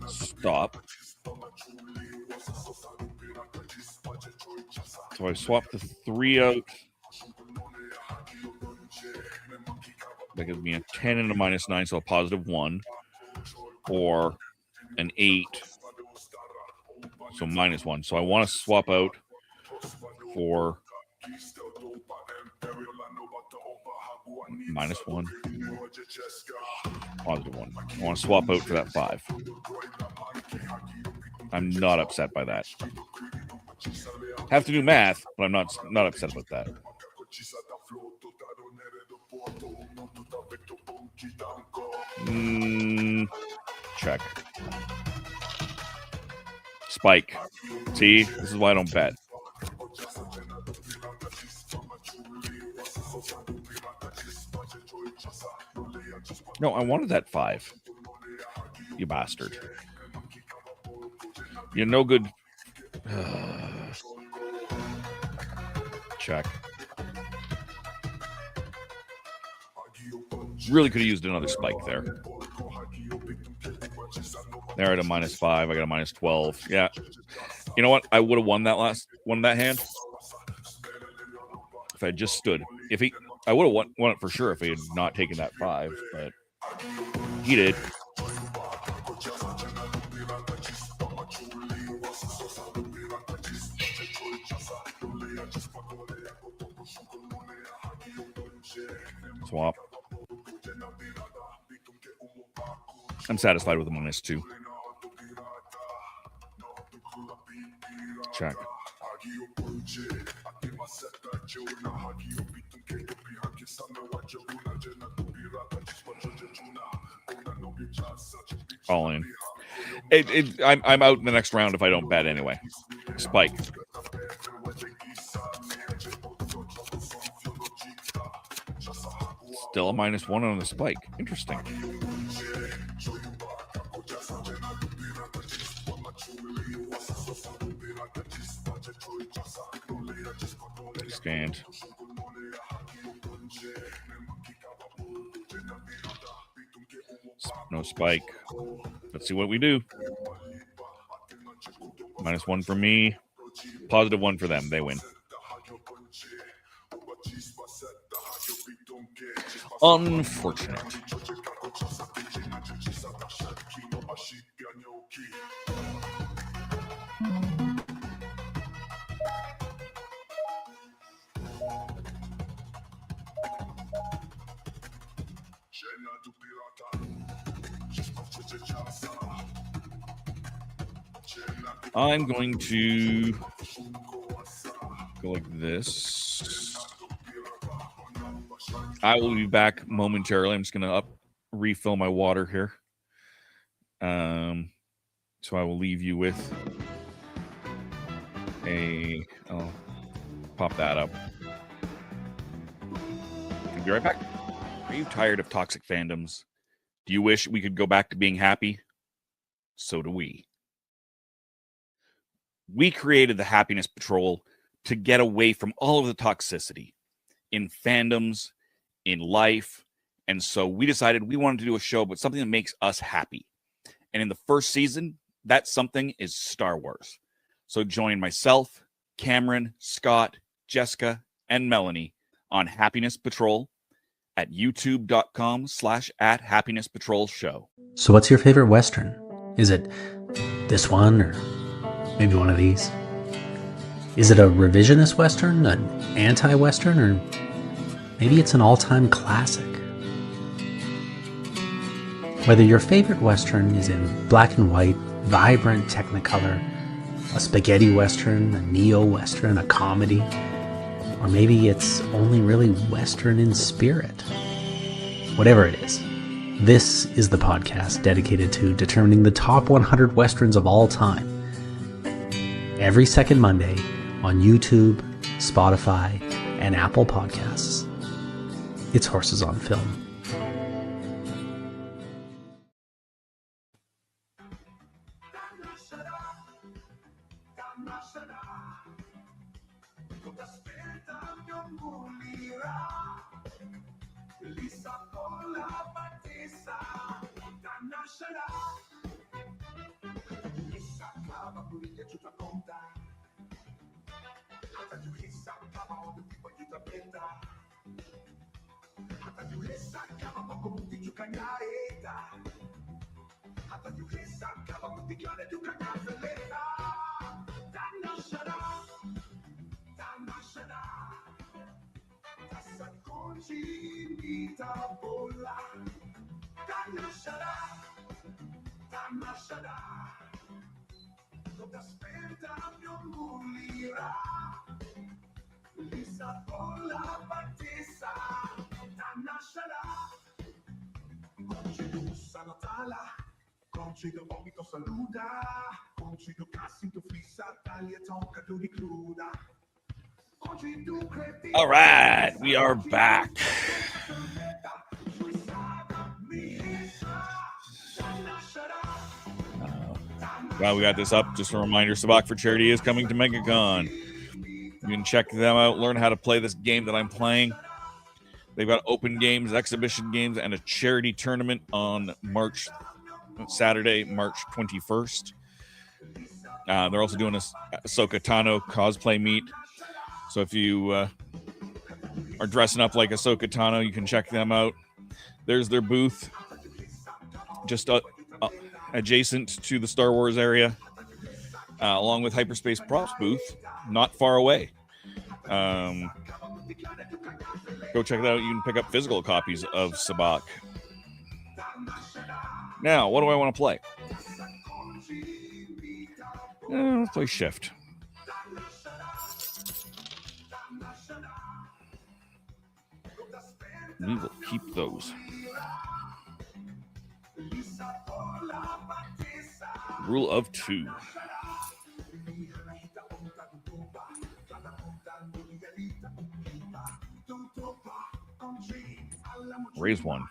Stop. So I swap the 3 out. That gives me a 10 and a -9, so a +1. Or an 8. So -1. So I want to swap out for -1. +1. I want to swap out for that 5. I'm not upset by that. Have to do math, but I'm not upset about that. Check. Spike. See, this is why I don't bet. No, I wanted that 5. You bastard. You're no good. Check. Really could have used another spike there. They're at a -5. I got a -12. Yeah. You know what? I would have won that hand if I had just stood. I would have won it for sure if he had not taken that 5, but he did. Swap. I'm satisfied with the -2. Check. All in. I'm out in the next round if I don't bet anyway. Spike. Still a -1 on the spike. Interesting. Stand. No spike. Let's see what we do. -1 for me. +1 for them. They win. Unfortunate. I'm going to go like this. I will be back momentarily. I'm just going to refill my water here. So I will leave you with I'll pop that up. I'll be right back. Are you tired of toxic fandoms? Do you wish we could go back to being happy? So do we. We created the Happiness Patrol to get away from all of the toxicity in fandoms, in life. And so we decided we wanted to do a show about something that makes us happy. And in the first season, that something is Star Wars. So join myself, Cameron, Scott, Jessica, and Melanie on Happiness Patrol at youtube.com/@happinesspatrolshow. So what's your favorite Western? Is it this one or maybe one of these? Is it a revisionist Western, an anti-Western, or maybe it's an all-time classic? Whether your favorite Western is in black and white, vibrant Technicolor, a spaghetti Western, a neo-Western, a comedy, or maybe it's only really Western in spirit. Whatever it is, this is the podcast dedicated to determining the top 100 Westerns of all time. Every second Monday on YouTube, Spotify, and Apple Podcasts. It's Horses on Film. All right, we are back. While we got this up, just a reminder, Sabacc for Charity is coming to MegaCon. You can check them out, learn how to play this game that I'm playing. They've got open games, exhibition games, and a charity tournament on Saturday, March 21st. They're also doing a Ahsoka Tano cosplay meet. So if you are dressing up like Ahsoka Tano, you can check them out. There's their booth, just adjacent to the Star Wars area, along with Hyperspace Props booth, not far away. Go check it out. You can pick up physical copies of Sabacc. Now, what do I want to play? Let's play Shift. We will keep those. Rule of 2. Raise 1.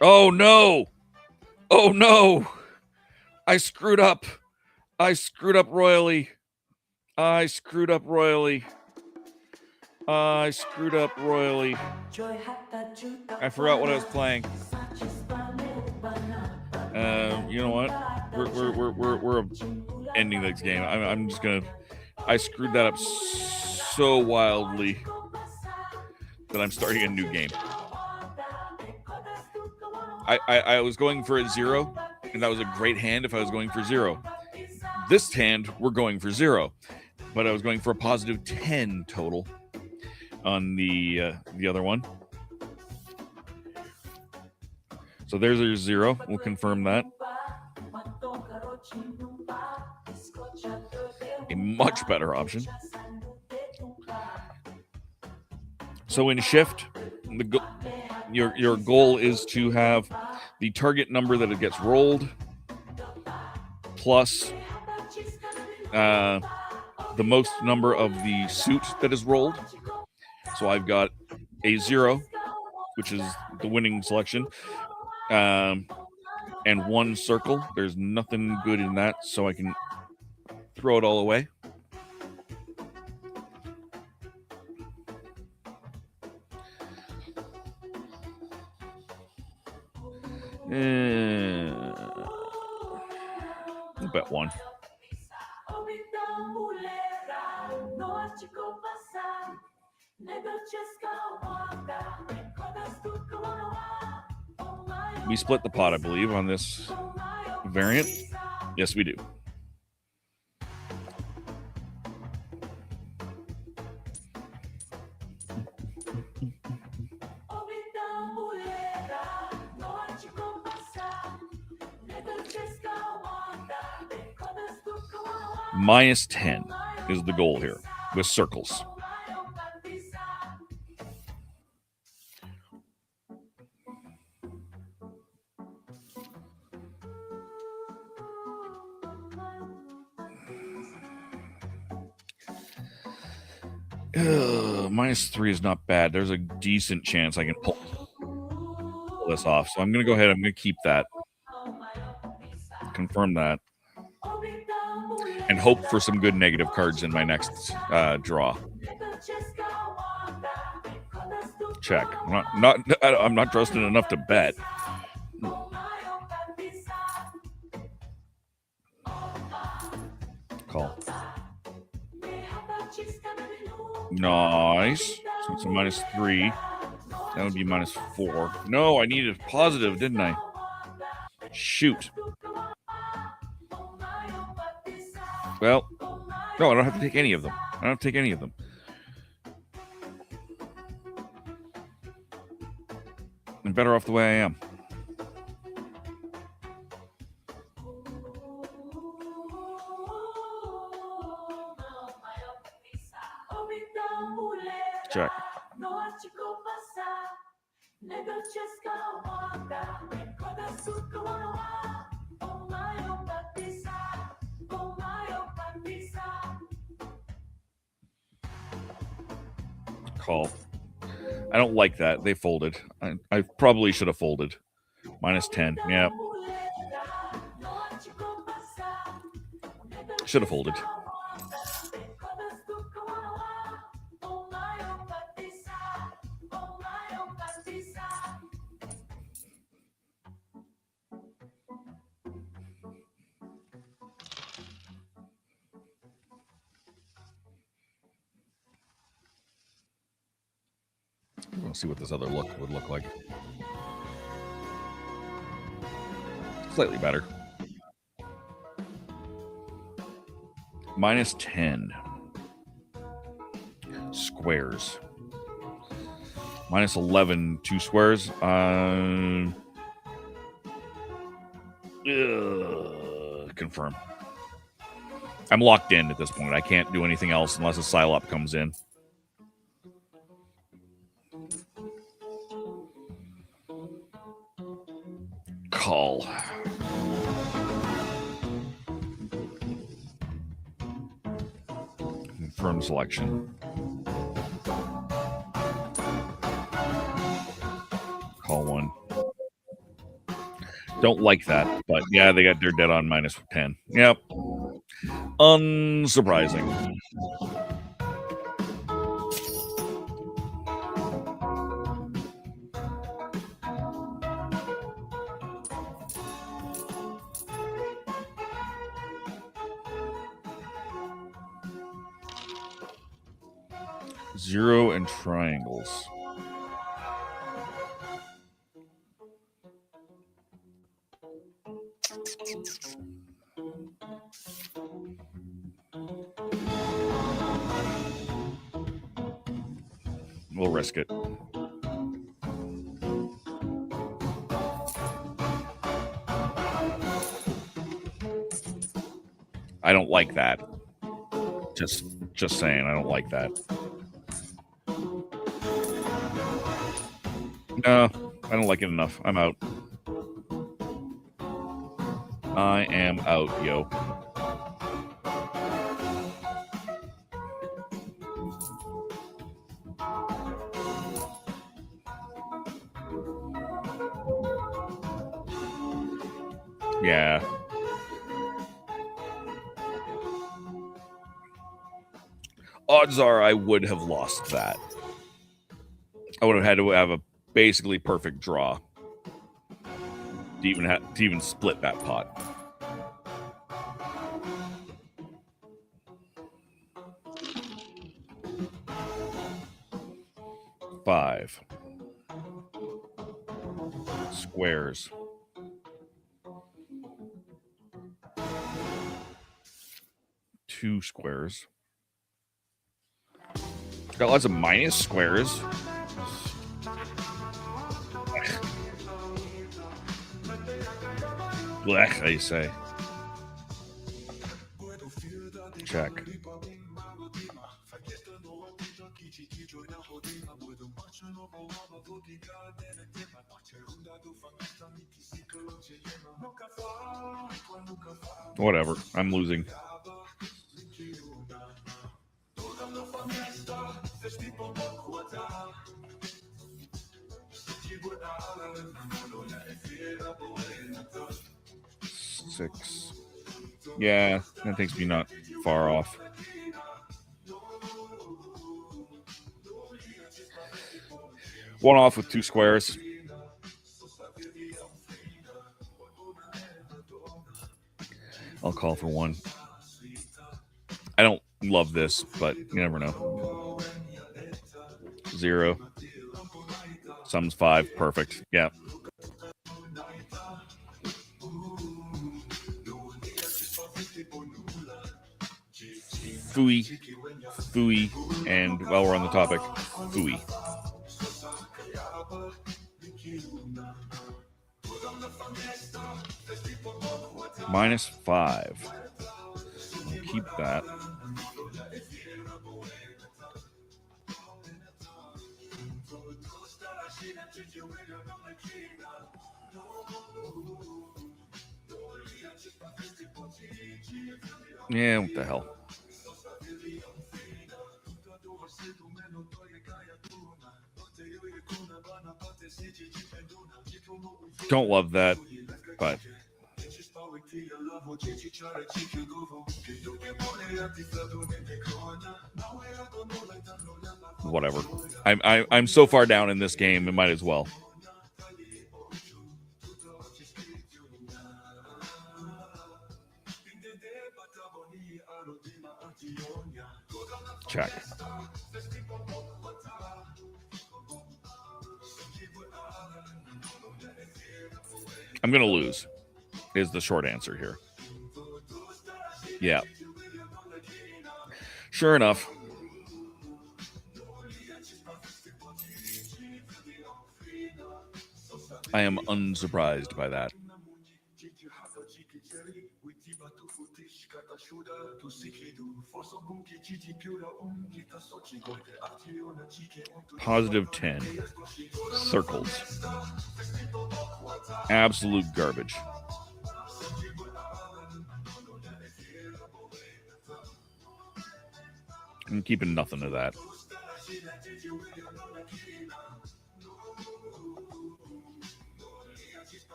Oh no! Oh no! I screwed up. I screwed up royally. I screwed up royally. I forgot what I was playing. You know what? We're ending this game. I'm just gonna. I screwed that up so wildly that I'm starting a new game. I was going for a 0, and that was a great hand if I was going for 0. This hand, we're going for 0, but I was going for a positive 10 total on the other one. So there's a 0. We'll confirm that. A much better option. So in shift, your goal is to have the target number that it gets rolled plus the most number of the suit that is rolled. So I've got a 0, which is the winning selection, and 1 circle. There's nothing good in that, so I can throw it all away. I'll bet 1. We split the pot, I believe, on this variant. Yes, we do. -10 is the goal here with circles. -3 is not bad. There's a decent chance I can pull this off. So I'm going to go ahead. I'm going to keep that. Confirm that. And hope for some good negative cards in my next draw. Check. I'm not trusting enough to bet. Call. Nice. So it's a -3. That would be -4. No, I needed positive, didn't I? Shoot. Well, no, I don't have to take any of them. I don't have to take any of them. I'm better off the way I am. Check. Call. I don't like that. They folded. I probably should have folded. -10. Yeah. Should have folded. We'll see what this other look would look like. Slightly better. -10. Squares. -11, 2 squares. Confirm. I'm locked in at this point. I can't do anything else unless a Psylop comes in. Call. Confirm selection. Call 1. Don't like that, but yeah, they're dead on -10. Yep. Unsurprising. Zero and triangles. We'll risk it. I don't like that. Just saying, I don't like that. No, I don't like it enough. I'm out. I am out, yo. Yeah. Odds are I would have lost that. I would have had to have a basically perfect draw to even split that pot. Five squares. Two squares. Got lots of minus squares. Blech, how you say? Check. Whatever. I'm losing. Six. Yeah, that takes me not far off. One off with two squares. I'll call for one. I don't love this, but you never know. Zero. Sums five. Perfect. Yeah. Fooey. Fooey. And while we're on the topic, fooey. Minus five. I'll keep that. Yeah, what the hell? Don't love that, but whatever. I'm so far down in this game, it might as well. Check. I'm going to lose, is the short answer here. Yeah. Sure enough. I am unsurprised by that. Positive 10. Circles. Absolute garbage. I'm keeping nothing of that.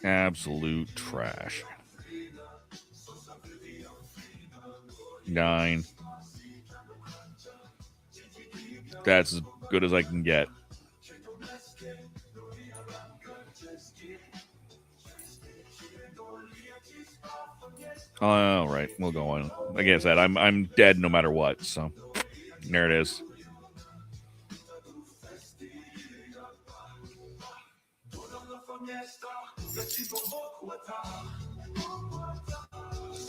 Absolute trash. 9. That's as good as I can get. All right, we'll go on. Like I said, I'm dead no matter what. So there it is.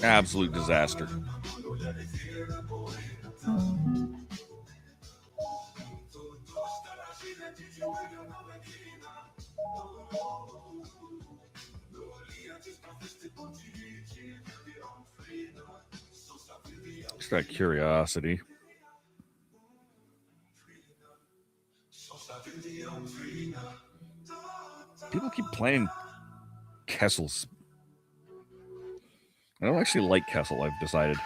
Absolute disaster. Just out of curiosity. People keep playing Kessel's. I don't actually like Kessel, I've decided.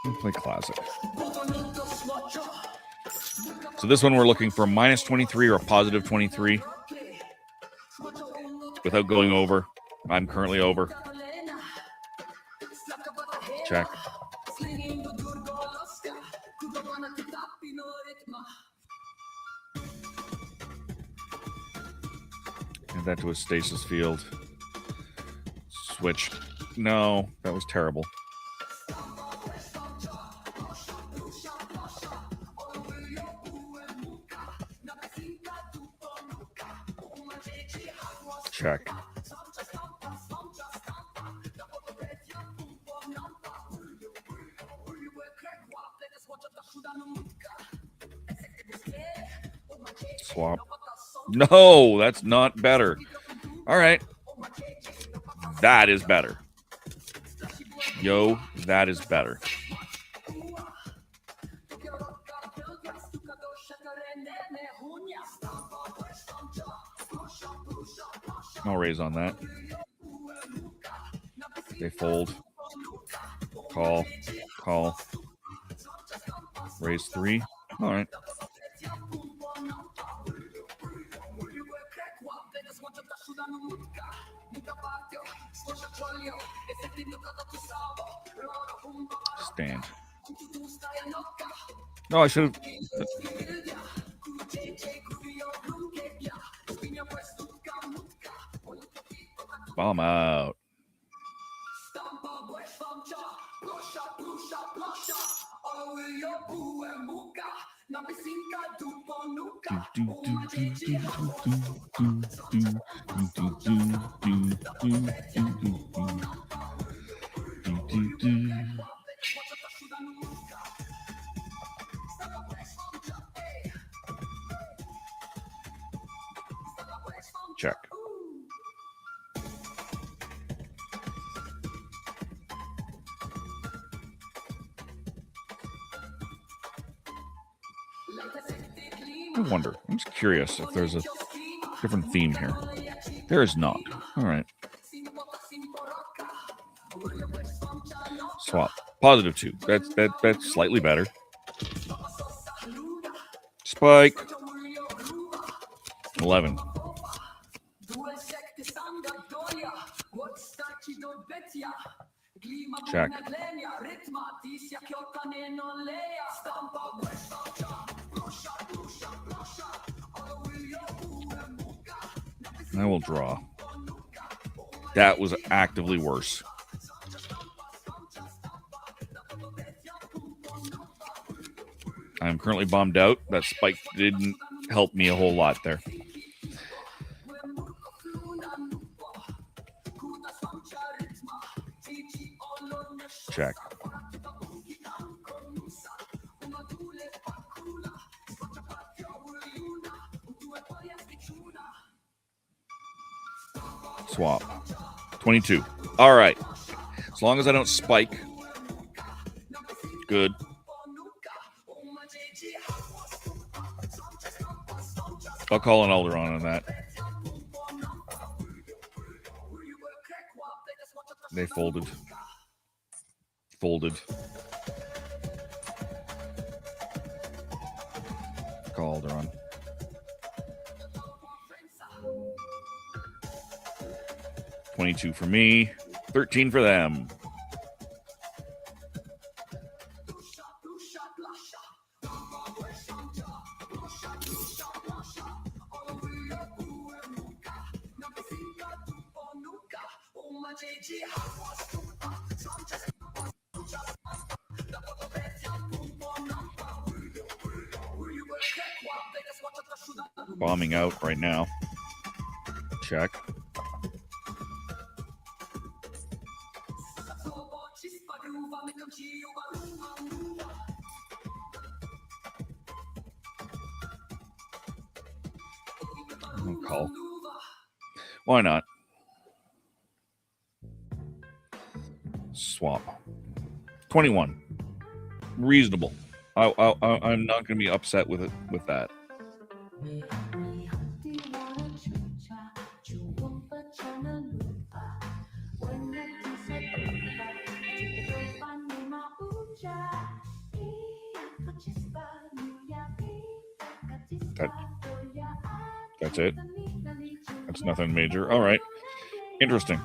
I'll play Classic. So this one we're looking for minus 23 or positive 23. Without going over. I'm currently over. Check. Add that to a stasis field. Switch. No, that was terrible. Check. Swap. No, that's not better. All right. That is better. Yo, that is better. No raise on that. They fold. Call. Call. Raise 3. All right. Stand. No, I should have. Bomb out. Check. I wonder. I'm just curious if there's a different theme here. There is not. All right. Swap. Positive 2. That's slightly better. Spike. 11. Check. I will draw. That was actively worse. I'm currently bombed out. That spike didn't help me a whole lot there. Check. Swap. 22. All right. As long as I don't spike. Good. I'll call an Alderon on that. They folded. Folded. Call Alderon. $22 for me. 13 for them. Bombing out right now. Check. Call. Why not? 21. Reasonable. I'm not going to be upset with it with that. That's it. That's nothing major. All right. Interesting.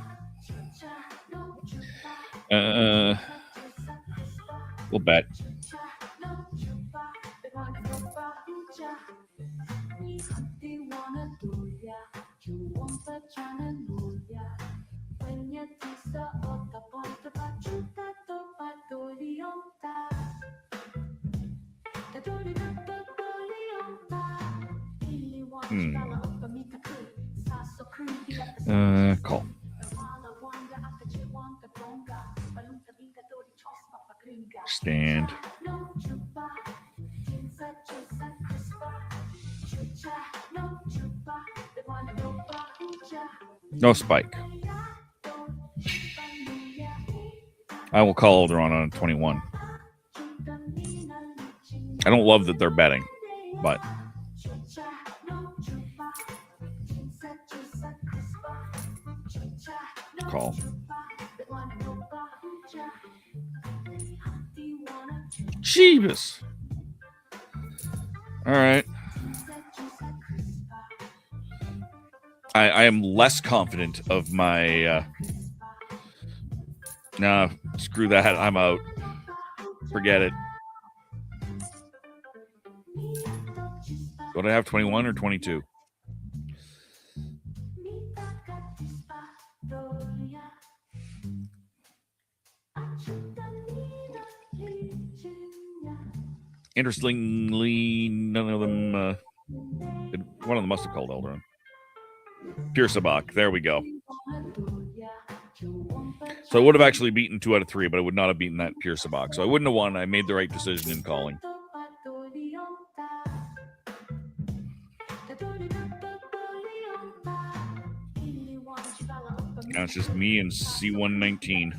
We'll bet. Call. Stand. No spike. I will call Alderon on 21. I don't love that they're betting, but call. Jeebus. All right. I am less confident of my... Nah, screw that. I'm out. Forget it. Would I have 21 or 22? Interestingly, none of them... one of them must have called Alderon. Pure Sabacc. There we go. So I would have actually beaten 2 out of 3, but I would not have beaten that Pure Sabacc. So I wouldn't have won. I made the right decision in calling. Now it's just me and C119.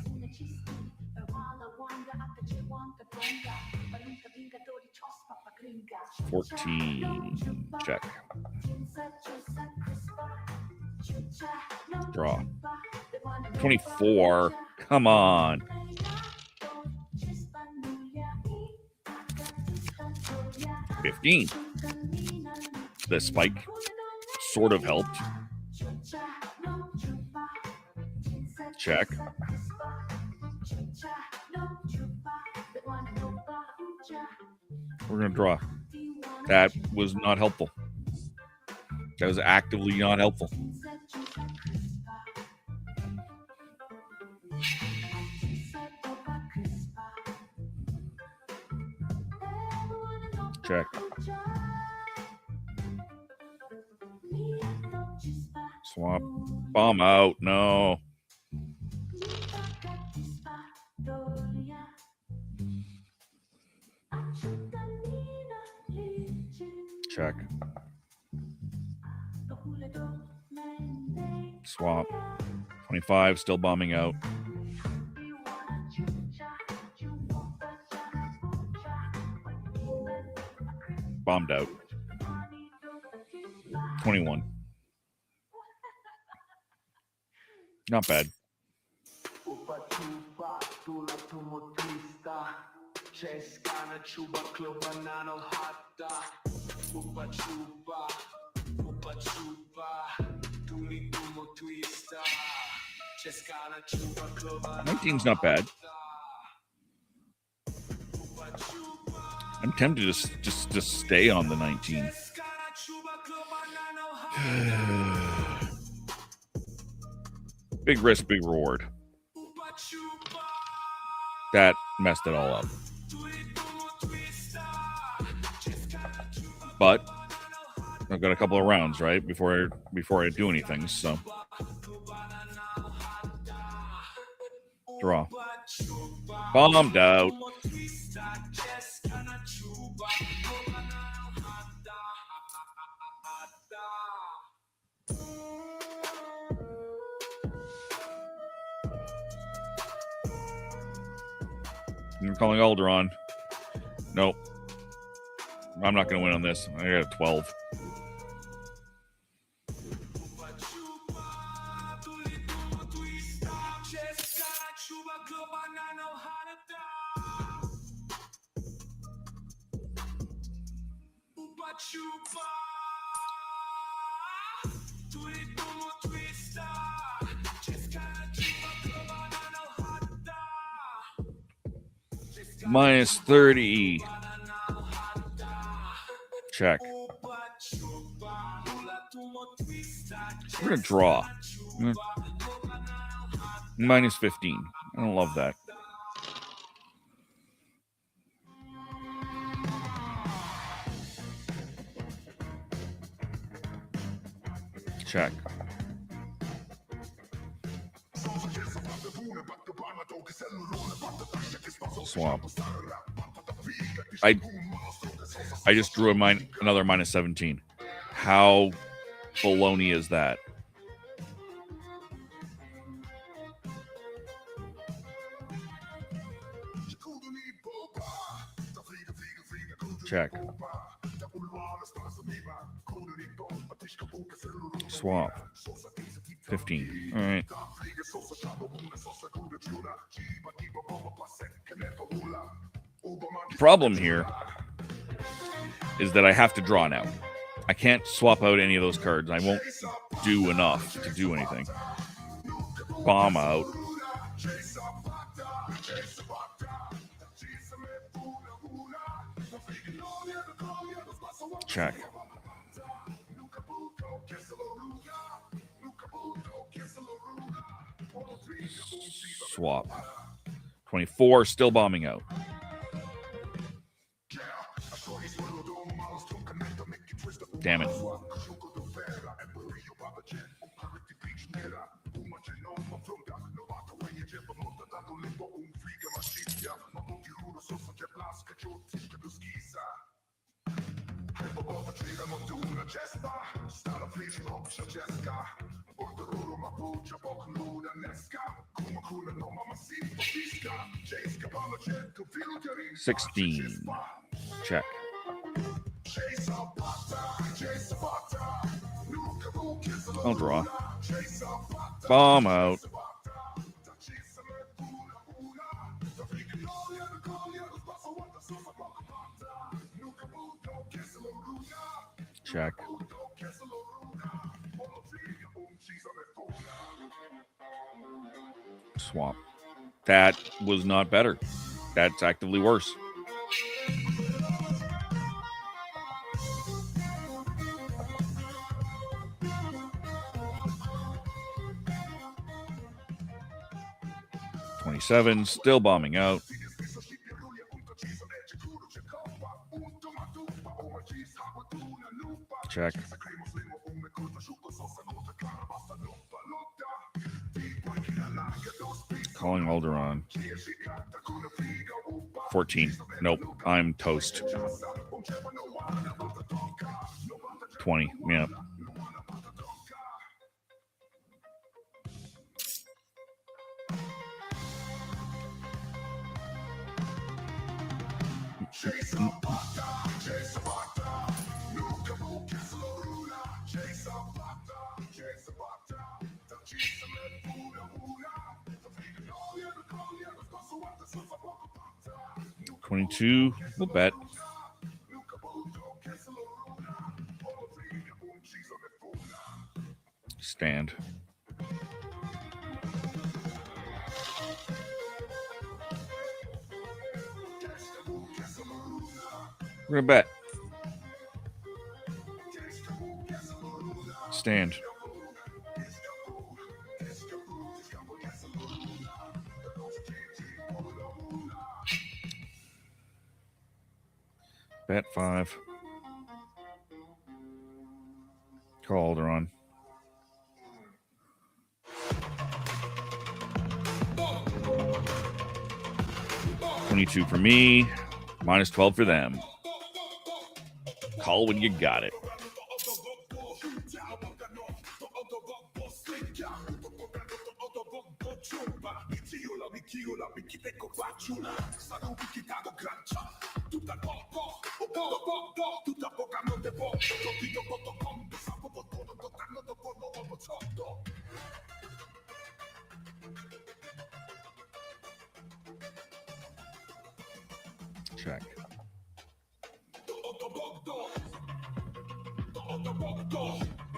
$14. Check. Draw. 24. Come on. $15. The spike sort of helped. Check. We're going to draw. That was not helpful. That was actively not helpful. Check. Swap. Bomb out. No. Check. Swap. 25, still bombing out. Bombed out. 21. Not bad. $19's not bad. I'm tempted to just stay on the 19. Big risk, big reward. That messed it all up. But I've got a couple of rounds, right, before I do anything, so draw. Bombed out. I'm calling Alderaan. Nope. I'm not going to win on this. I got a 12. Minus 30. Check. We're going to draw. Minus 15. I don't love that. Check. Swamp. I just drew another minus 17. How baloney is that? Check. Swap. 15. All right. Problem here is that I have to draw now. I can't swap out any of those cards. I won't do enough to do anything. Bomb out. Check. Swap. 24, still bombing out. Damn it. $16. Check. I'll draw. Bomb out. Check. Swamp. That was not better. That's actively worse. $27, still bombing out. Check. Calling Alderaan. 14. Nope, I'm toast. 20. Yeah. $22. We'll bet. Stand. We're gonna bet. Stand. Bet 5. Call Alderaan. $22 for me. Minus 12 for them. Call when you got it. Check.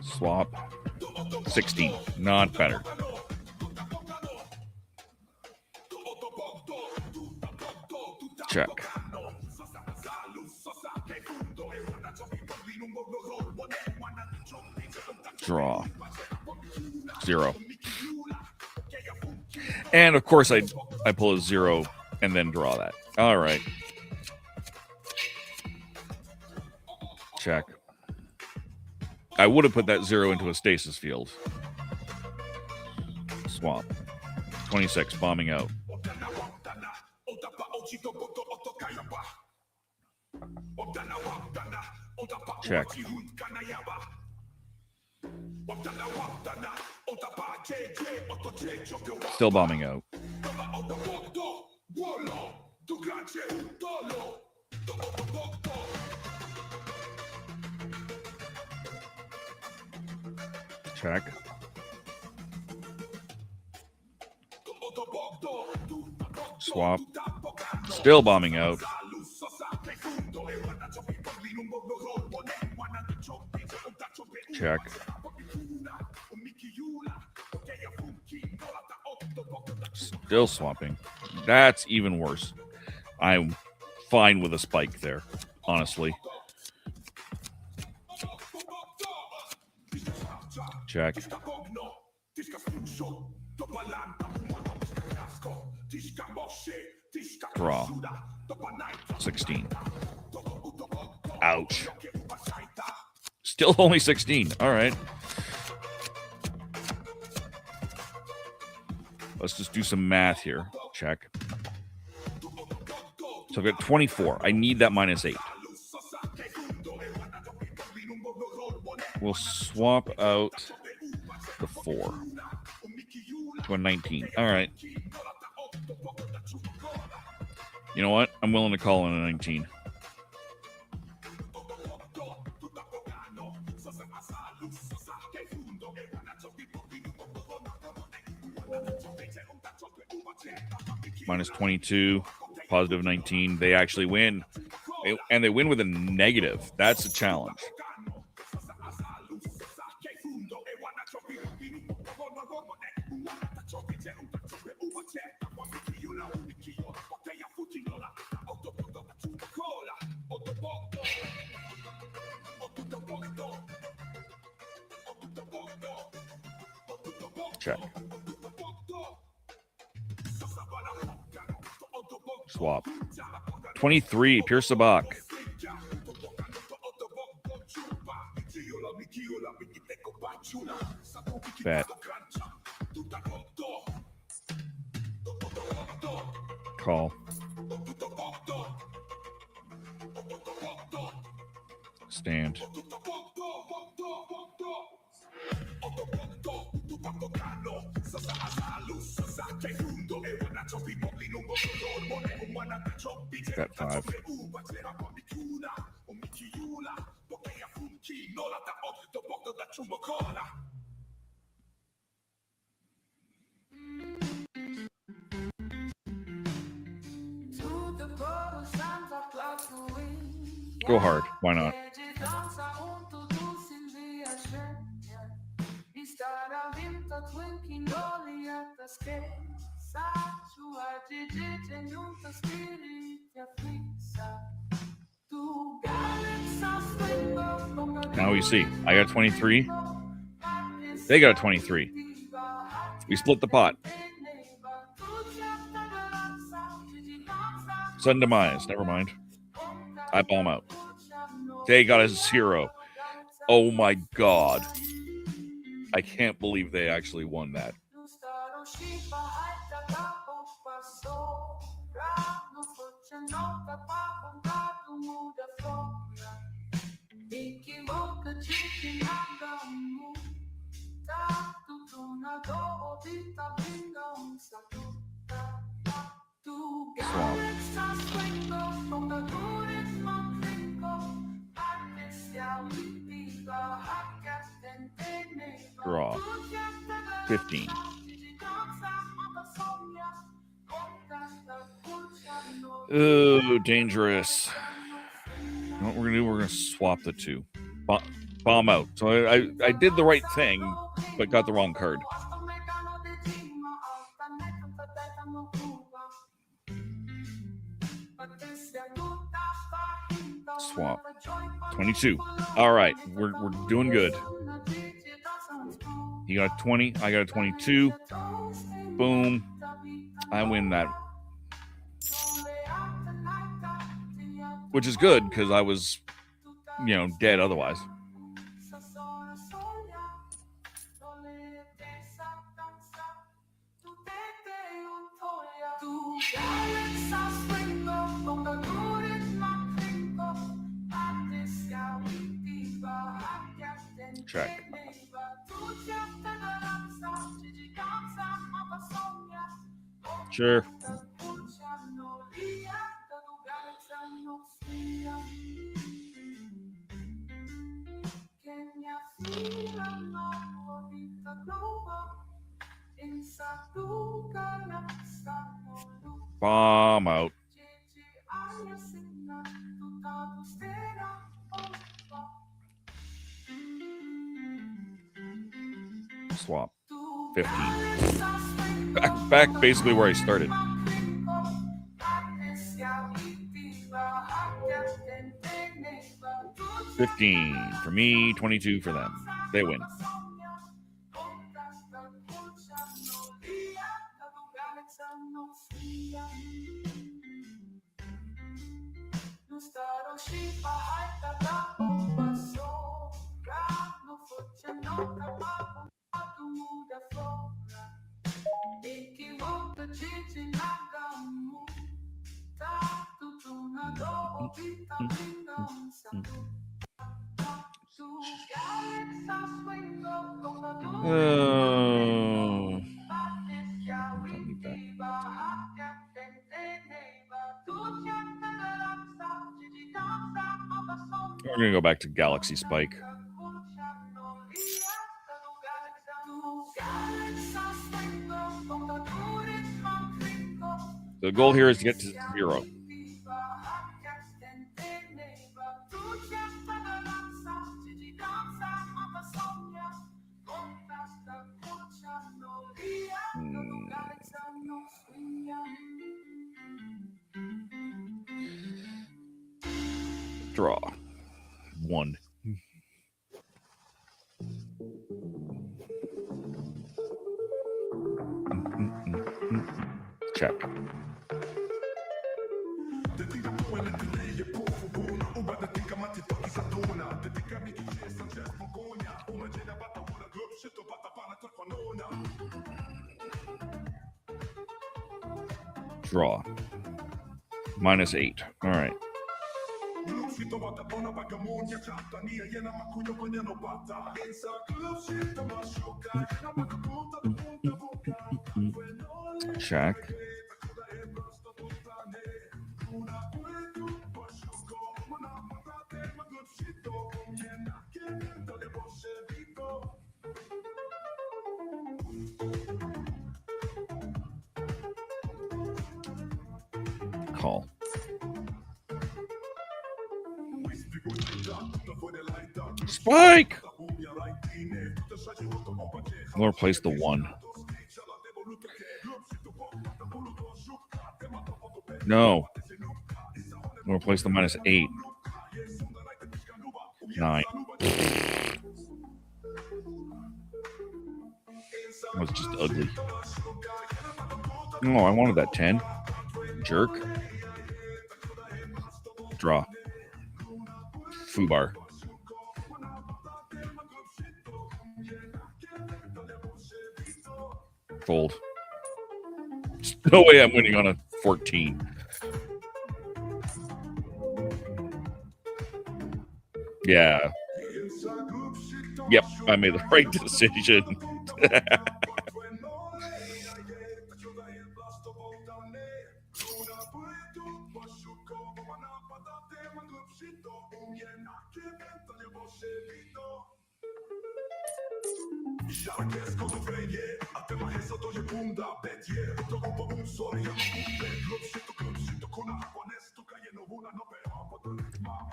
Swap. 16. Not better. Check. Draw. 0. And of course I pull a 0 and then draw that. All right. Check. I would have put that 0 into a stasis field. Swap. 26, bombing out. Check. Still bombing out. Check. Swap. Still bombing out. Check. Still swapping. That's even worse. I'm fine with a spike there, honestly. Check. Draw. 16. Ouch. Still only 16. All right. Let's just do some math here. Check. So I've got 24. I need that -8. We'll swap out the 4 to a 19. All right. You know what? I'm willing to call in a 19. -22, positive 19. They actually win. And they win with a negative. That's a challenge. Check. Swap. 23, pure Sabacc. Bet. Call. Stand. Got 5. Go hard. Why not? Now you see, I got 23. They got 23. We split the pot. Sudden demise. Never mind. I bomb out. They got a 0. Oh my god. I can't believe they actually won that. Swamp. Draw. 15. Oh, dangerous. What we're gonna do? We're gonna swap the two. Bomb out. So I did the right thing, but got the wrong card. Swap. 22. All right, we're doing good. He got a 20. I got a 22. Boom. I win that. Which is good because I was, dead otherwise. Check. Sure. Bomb out. Swap. 15. Back basically where I started. $15 for me, 22 for them. They win. Oh. We're going to go back to Galaxy Spike. The goal here is to get to 0. Draw. 1. Check. Draw. -8. All right. Check. Call. Spike! I'll replace the 1. No. I'll replace the -8. 9. That was just ugly. No, I wanted that 10. Jerk. Draw. Foobar. Fold. No way I'm winning on a 14. Yeah. Yep, I made the right decision.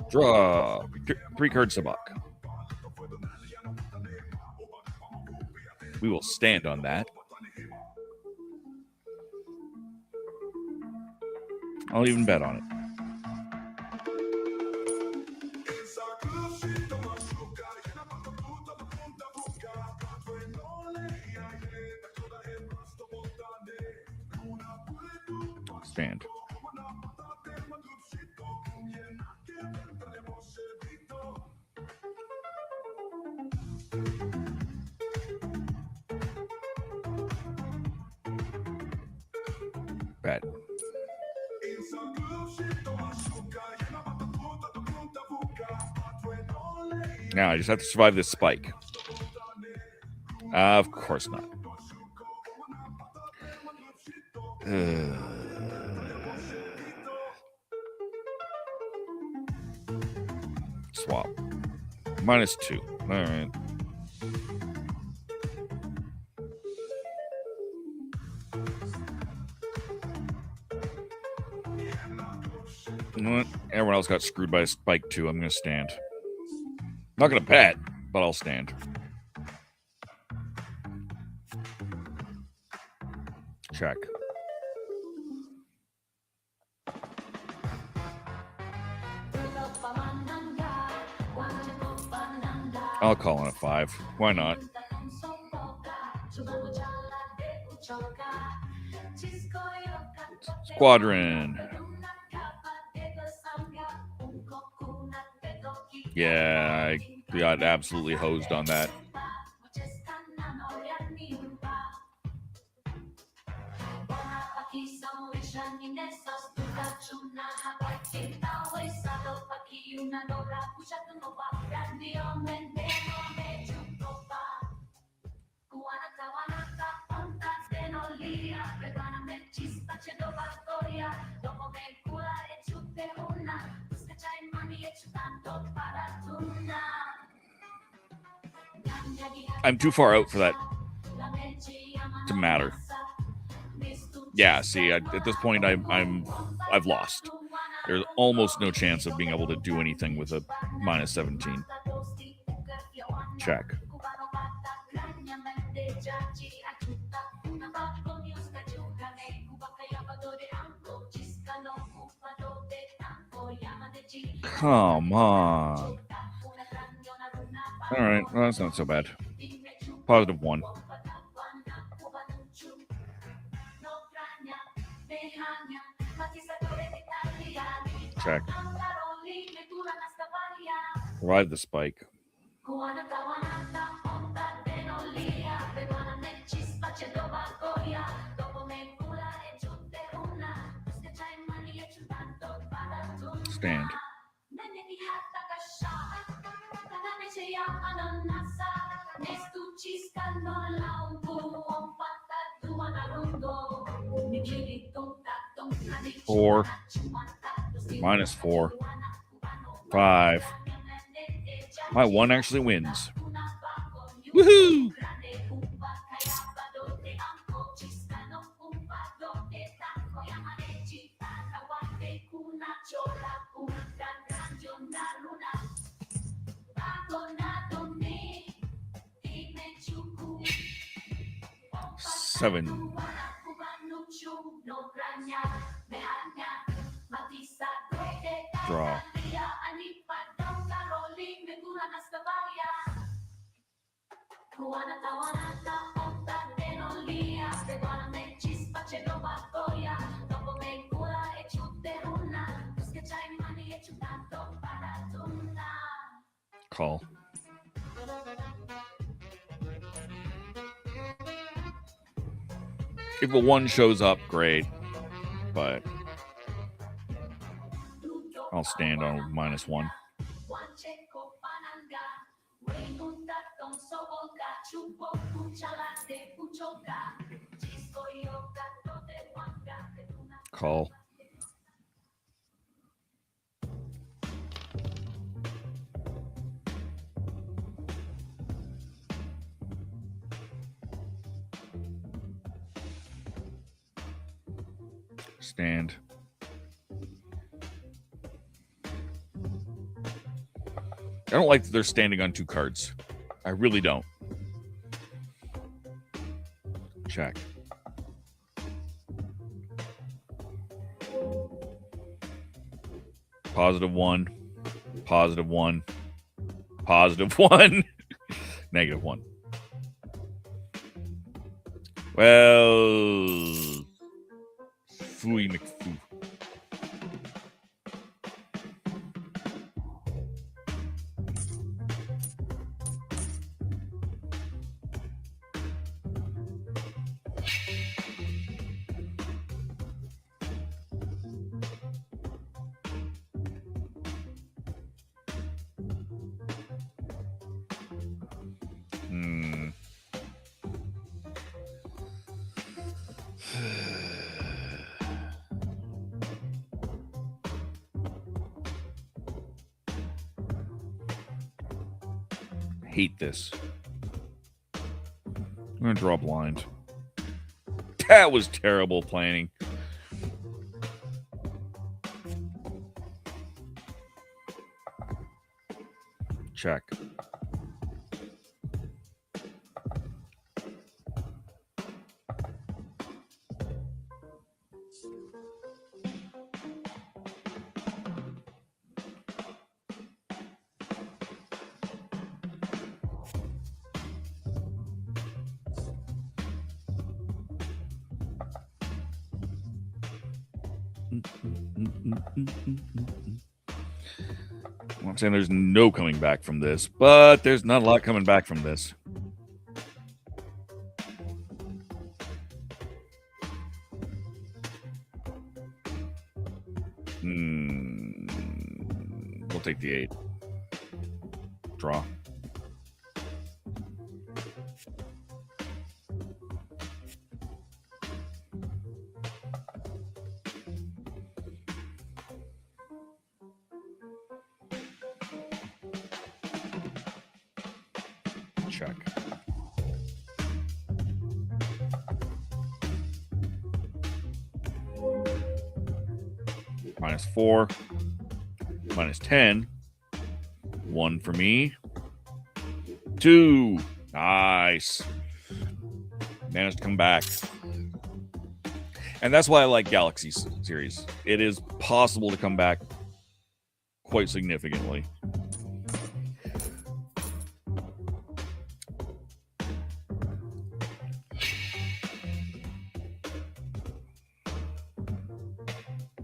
Draw 3-card Sabacc. We will stand on that. I'll even bet on it. Stand. Bet. Now I just have to survive this spike. Of course not. Swap. -2. All right. You know what? Everyone else got screwed by a spike too. I'm going to stand. Not going to bet, but I'll stand. Check. I'll call on a 5. Why not? Squadron. Yeah, I got absolutely hosed on that. I'm too far out for that to matter. Yeah, see, at this point, I've lost. There's almost no chance of being able to do anything with a -17. Check. Come on. All right, well, that's not so bad. +1. Check. Ride the spike. Stand. Four. -4. 5. My 1 actually wins. Woohoo! Seven. Draw. Call. If a 1 shows up, great. But I'll stand on -1. Call. Stand. I don't like that they're standing on 2 cards. I really don't. Check. +1. +1. +1. -1. Well, Fooey McFoo. Hate this. I'm gonna draw blind. That was terrible planning. Check. I'm saying there's no coming back from this, but there's not a lot coming back from this. We'll take the 8. Draw. Check. -4. -10. 1 for me. 2. Nice. Managed to come back. And that's why I like Galaxy series. It is possible to come back quite significantly.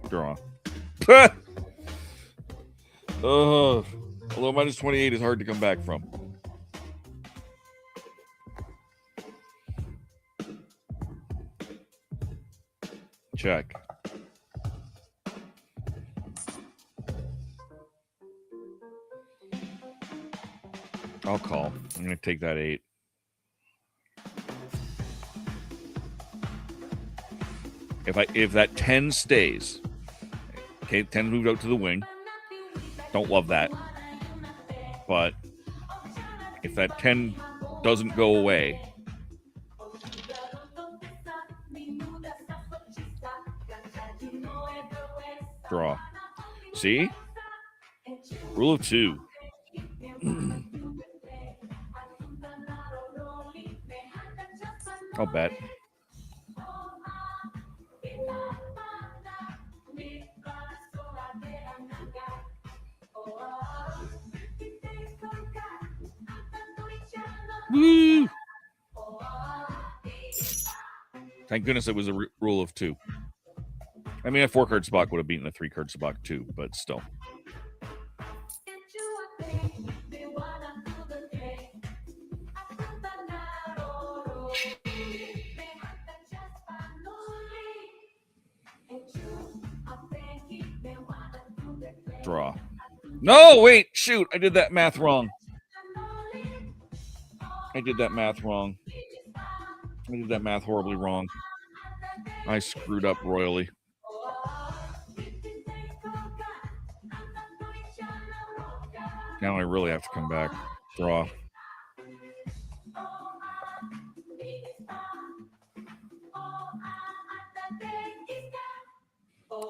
Draw. Although -28 is hard to come back from. Check. I'll call. I'm going to take that 8. If that 10 stays, okay, 10 moved out to the wing. Don't love that. But if that 10 doesn't go away, draw. See? Rule of 2. I'll bet. Woo! Thank goodness it was a rule of 2. I mean, a 4-card Sabacc would have beaten a 3-card Sabacc too, but still. Draw. No, wait, shoot, I did that math wrong. I did that math horribly wrong. I screwed up royally. Now I really have to come back. Draw.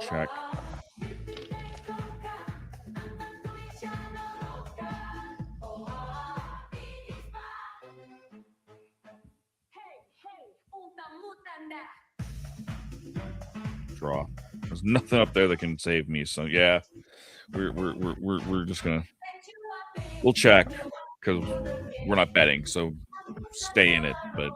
Check. Draw. There's nothing up there that can save me. So yeah, we're just gonna we'll check because we're not betting. So stay in it, but.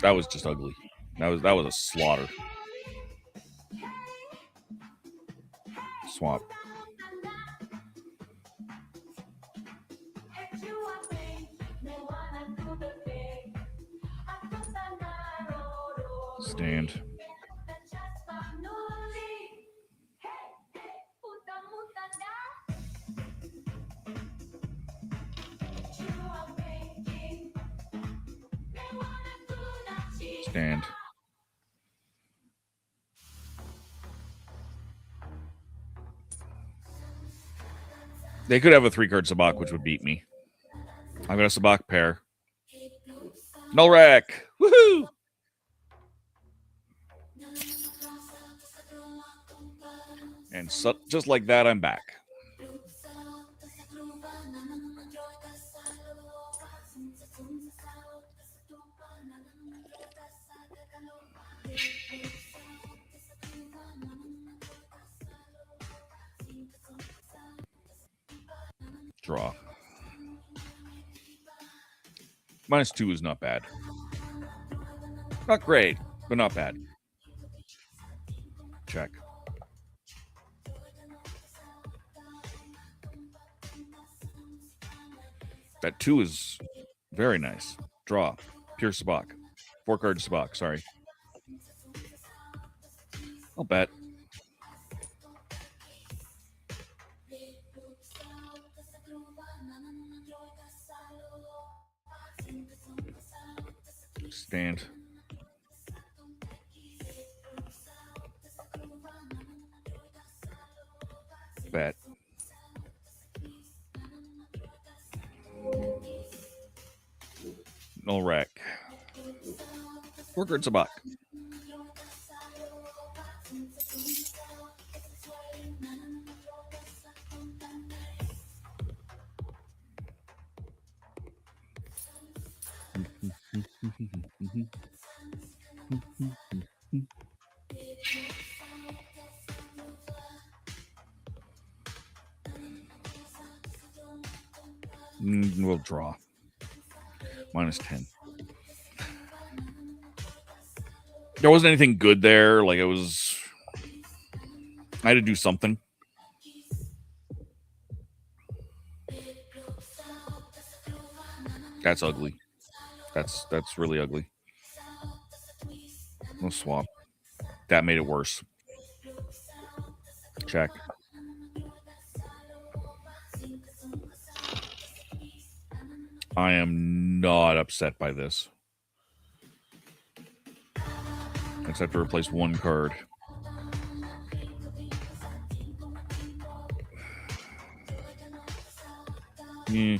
That was just ugly. That was a slaughter. Swap. Stand. Stand. They could have a 3-card Sabacc, which would beat me. I'm going to Sabacc pair. Null rack. Woohoo! And so, just like that, I'm back. Draw. -2 is not bad. Not great, but not bad. Check. That 2 is very nice. Draw. Pure Sabacc. 4-card Sabacc, sorry. I'll bet. Stand. Bet. Null rack. 4-card Sabacc. We'll draw. -10. There wasn't anything good there. Like it was, I had to do something. That's ugly. That's really ugly. We'll swap. That made it worse. Check. I am not upset by this. Except to replace 1 card. Yeah.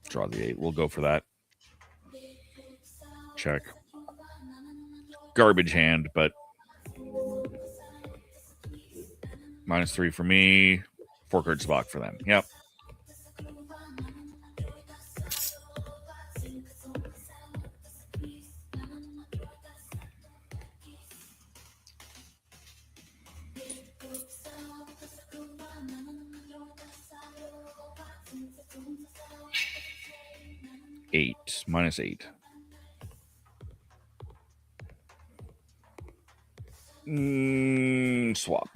Draw the 8. We'll go for that. Check. Garbage hand, but -3 for me. 4-card Sabacc for them. Yep. -8. Swap.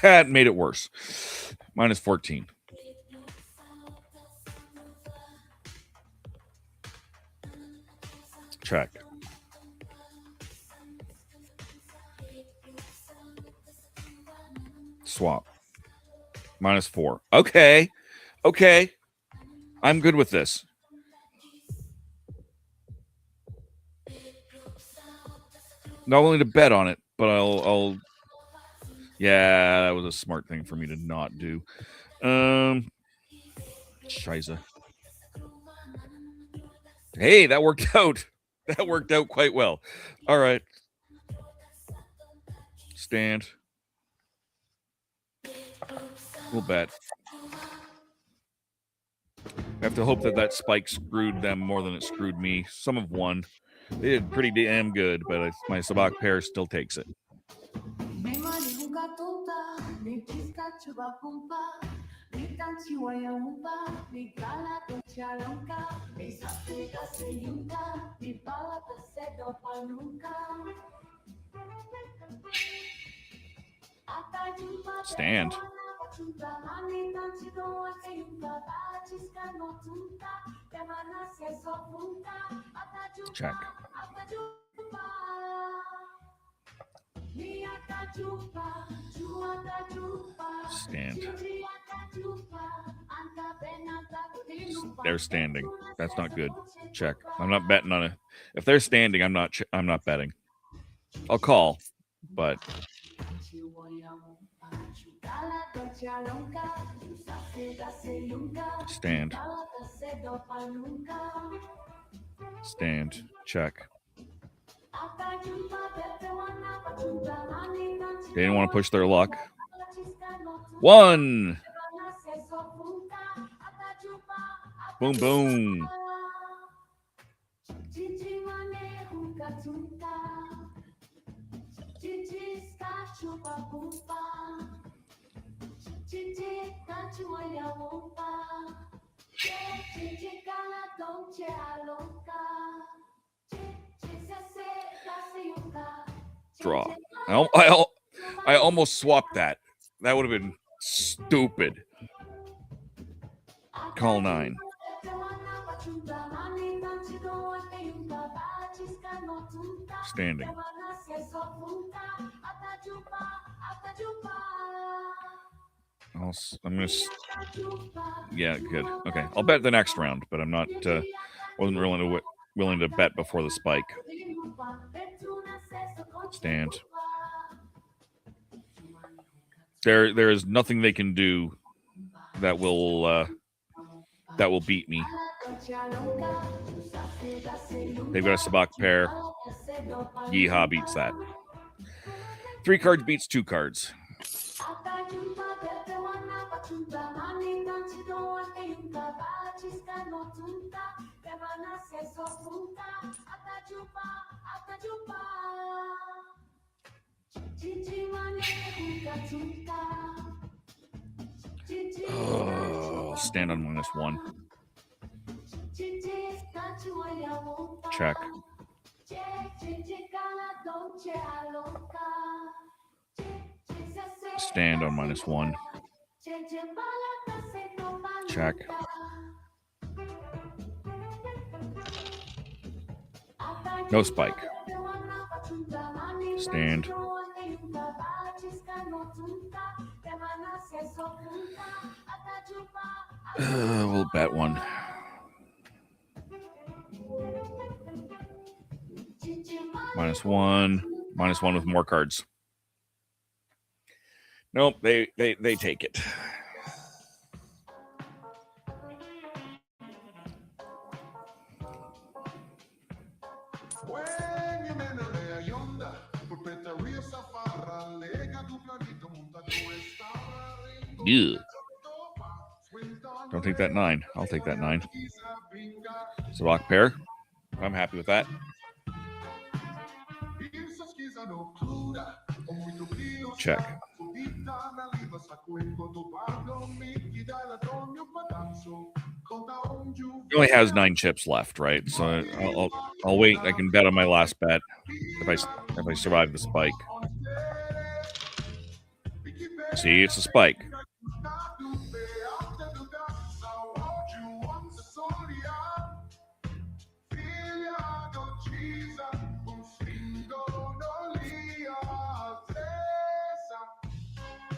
That made it worse. -14. Check. Swap. -4. Okay. Okay. I'm good with this. Not willing to bet on it, but I'll. Yeah, that was a smart thing for me to not do. Scheiße. Hey, that worked out. That worked out quite well. All right. Stand. We'll bet. I have to hope that spike screwed them more than it screwed me. Some have won. They did pretty damn good, but my Sabacc pair still takes it. Stand. Check. Stand. They're standing. That's not good. Check. I'm not betting on it. If they're standing, I'm not betting. I'll call, but stand. Stand. Check. They didn't want to push their luck. 1. Boom, boom. Draw. I almost swapped that. That would have been stupid. Call 9. Standing. I'm gonna. Yeah, good. Okay, I'll bet the next round, but I'm not. Wasn't willing to bet before the spike. Stand. There is nothing they can do that will beat me. They've got a Sabacc pair. Yeehaw beats that. 3 cards beats 2 cards. Oh, stand on -1. Check. Stand on -1. Check. No spike. Stand. We'll bet 1. -1. -1 with more cards. Nope, they take it. Yeah. Don't take that 9. I'll take that 9. Sabacc pair. I'm happy with that. Check. He only has 9 chips left, right? So I'll wait. I can bet on my last bet if I survive the spike. See, it's a spike.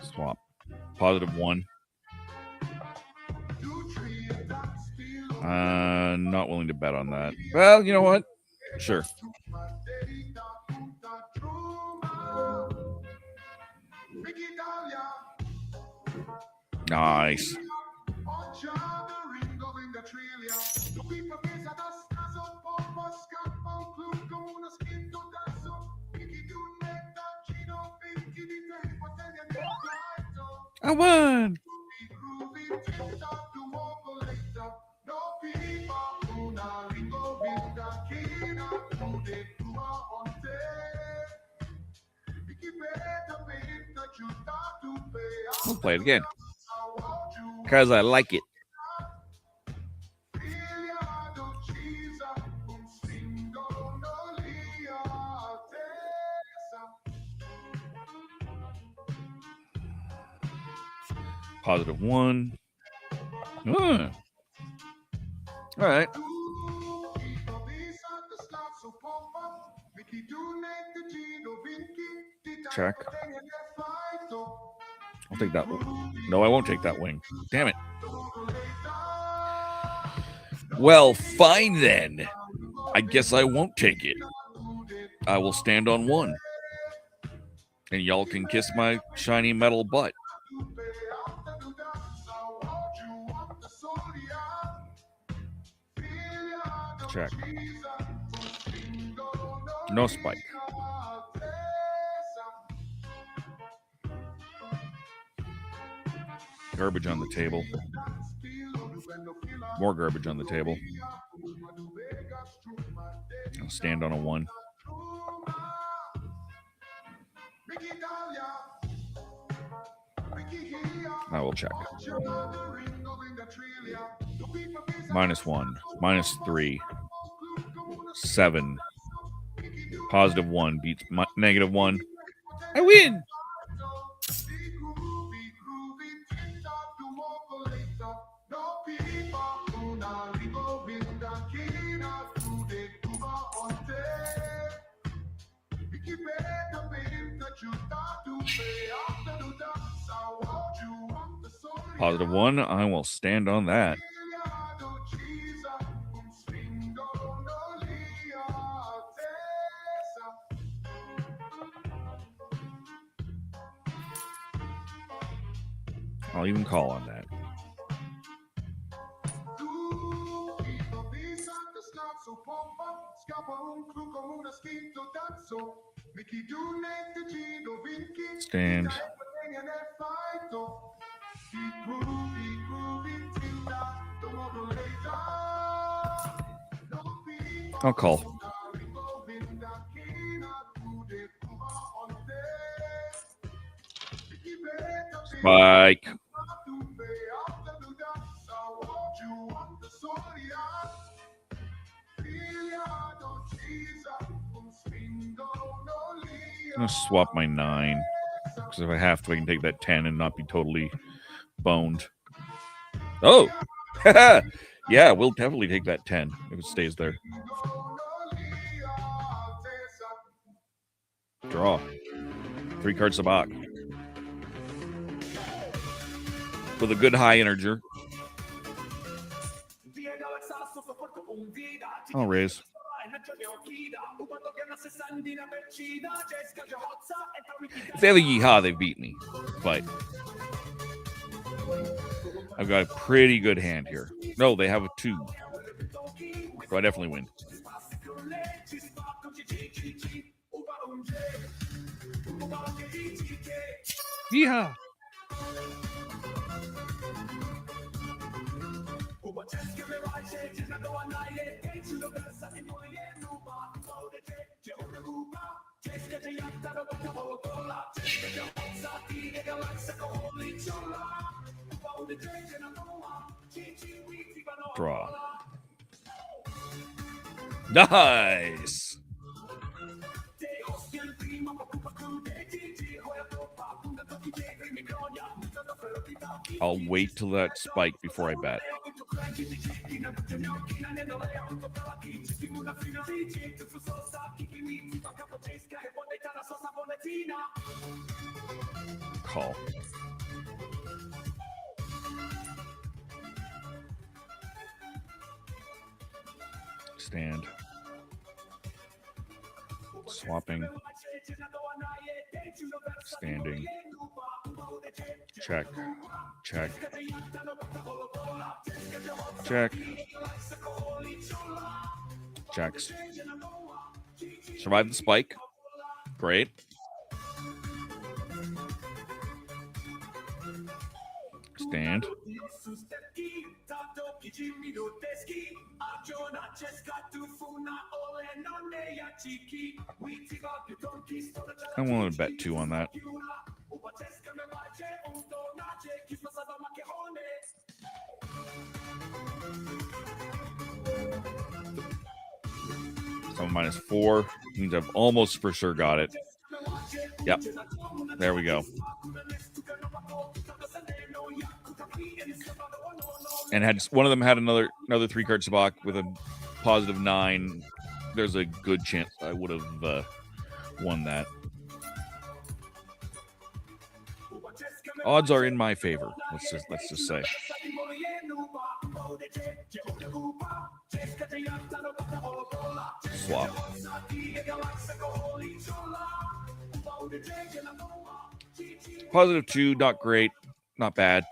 Swap. +1. Not willing to bet on that. Well, you know what? Sure. Nice. I won. I'll play it again because I like it. +1. All right. Check. I'll take that one. No, I won't take that wing. Damn it. Well, fine then. I guess I won't take it. I will stand on 1. And y'all can kiss my shiny metal butt. Check. No spike. Garbage on the table. More garbage on the table. I'll stand on a 1. I will check. -1, -3, 7. +1 beats -1. I win. +1. I will stand on that. I'll even call on that. Stand. I'll call. Spike. I'm going to swap my 9. Because if I have to, I can take that 10 and not be totally boned. Oh! Yeah, we'll definitely take that 10 if it stays there. Draw. 3 card Sabacc. With a good high integer. I'll raise. If they have a yeehaw, they beat me. But I've got a pretty good hand here. No, they have a 2. So I definitely win. Yeehaw! Draw. Nice. I'll wait till that spike before I bet. Call. Stand. Swapping. Standing. Check. Check. Check. Checks. Survive the spike. Great. Stand. I want to bet 2 on that. So -4 means I've almost for sure got it. Yep. There we go. And had one of them had another 3-card Sabacc with a +9. There's a good chance I would have won that. Odds are in my favor. Let's just say. Swap. +2, not great, not bad.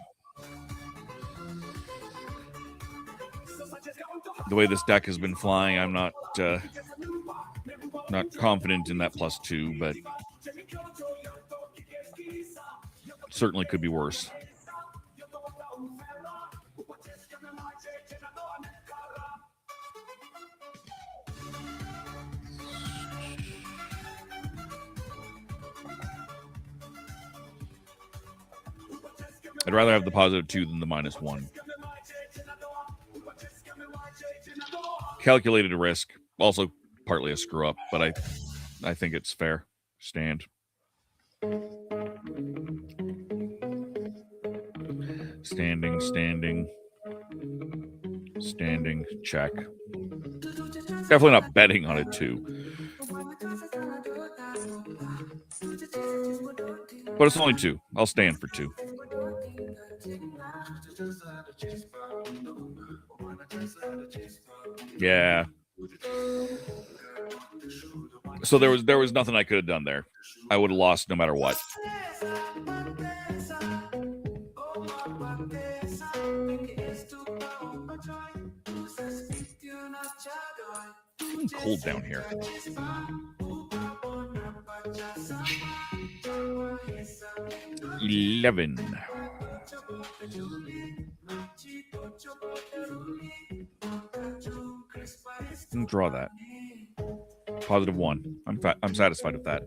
The way this deck has been flying, I'm not confident in that +2, but certainly could be worse. I'd rather have the +2 than the -1. Calculated risk, also partly a screw up, but I think it's fair. Stand. Standing, standing, standing, check. Definitely not betting on it too. But it's only 2. I'll stand for 2. Yeah. So there was nothing I could have done there. I would have lost no matter what. It's cold down here. $11. Draw that. +1. I'm satisfied with that.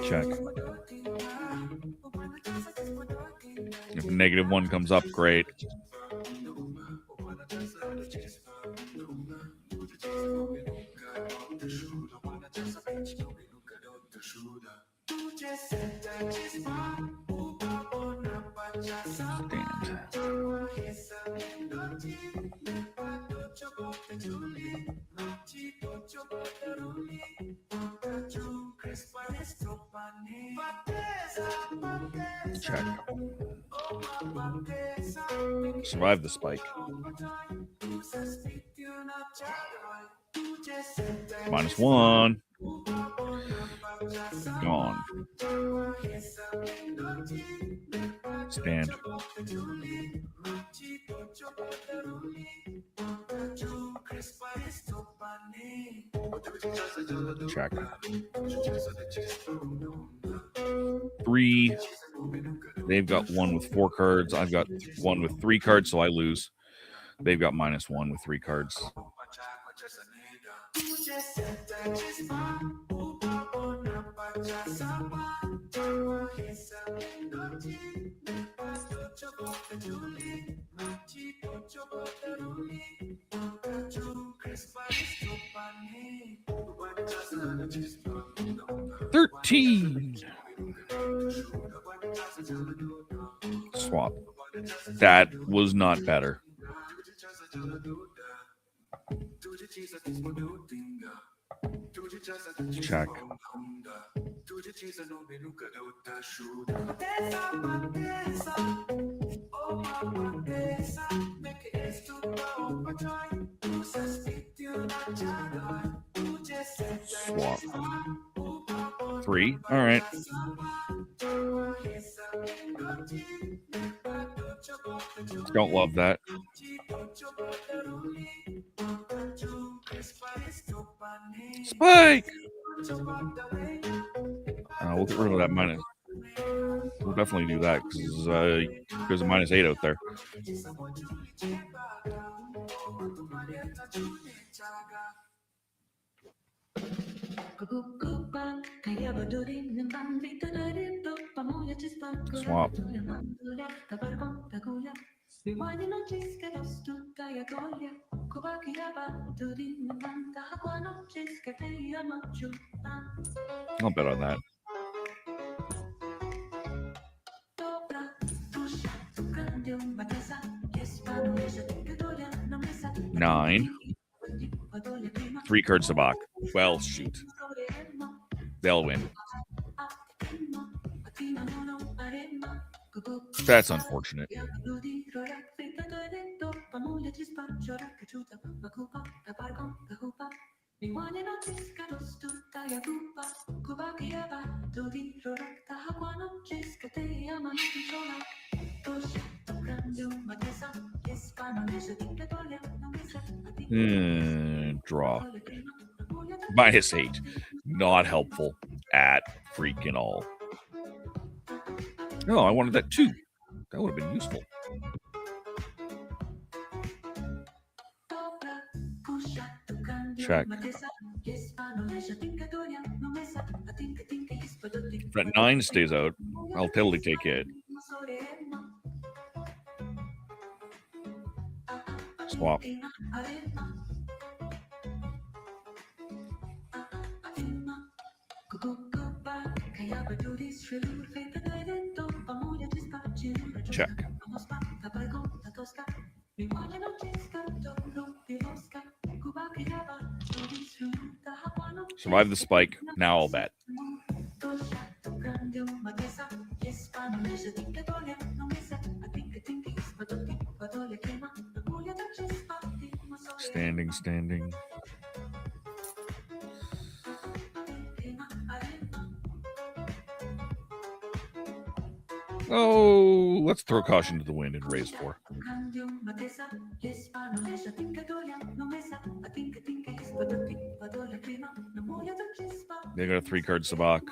Check. If -1 comes up, great. Check. Survive the spike. -1. Gone. Stand. Check. 3. They've got 1 with 4 cards. I've got 1 with 3 cards, so I lose. They've got -1 with 3 cards. $13. Swap. That was not better. Check. 3. All right. Don't love that. Spike! We'll get rid of that minus. We'll definitely do that because there's a -8 out there. Swap. I'll bet on that. Nine. 3-card Sabacc. Well, shoot. They'll win. That's unfortunate. Draw. -8. Not helpful at freaking all. No, I wanted that too. That would have been useful. Check. If that 9 stays out, I'll totally take it. Swap. Check. Survive the spike. Now I'll bet. Standing. Oh, let's throw caution to the wind and raise 4. They got a 3-card Sabacc.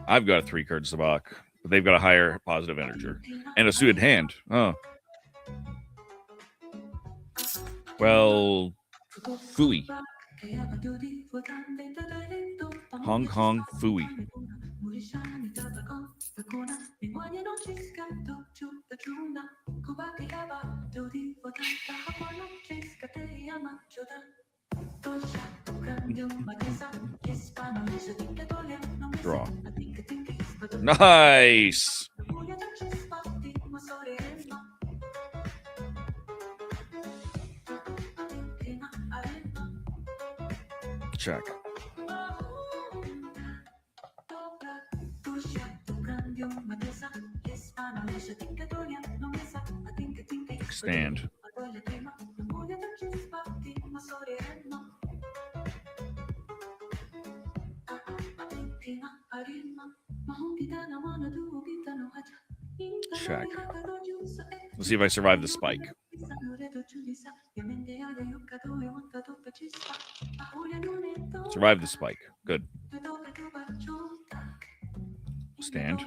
I've got a 3-card Sabacc, but they've got a higher positive integer and a suited hand. Oh. Well, Fooey. Hong Kong Fooey. Draw. Nice. Check. Stand. Check. Let's see if I survive the spike. Survive the spike. Good. Stand.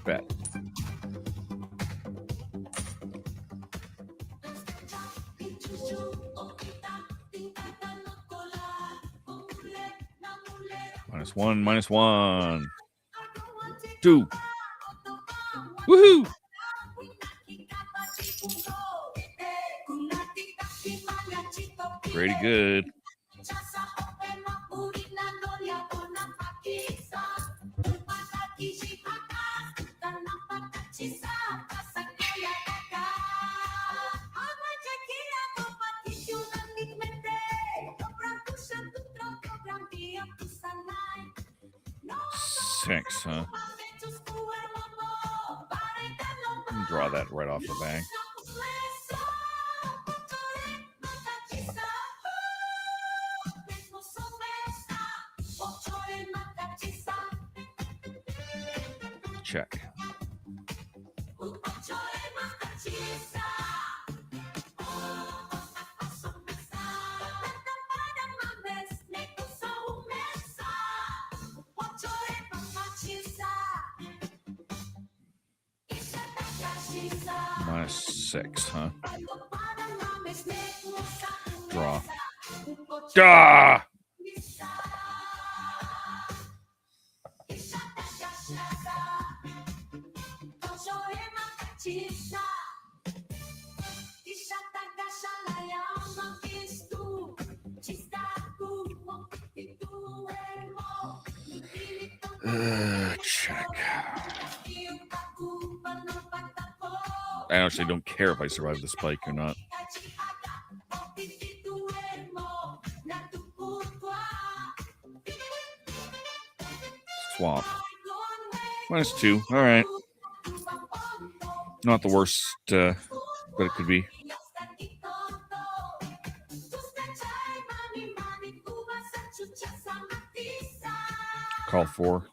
Bet. -1. 2. Woohoo! Pretty good. Six, huh? Draw that right off the bank. Check. -6, huh? Draw. Duh! Check. I actually don't care if I survive the spike or not. Swap. -2. All right. Not the worst, but it could be. Call 4.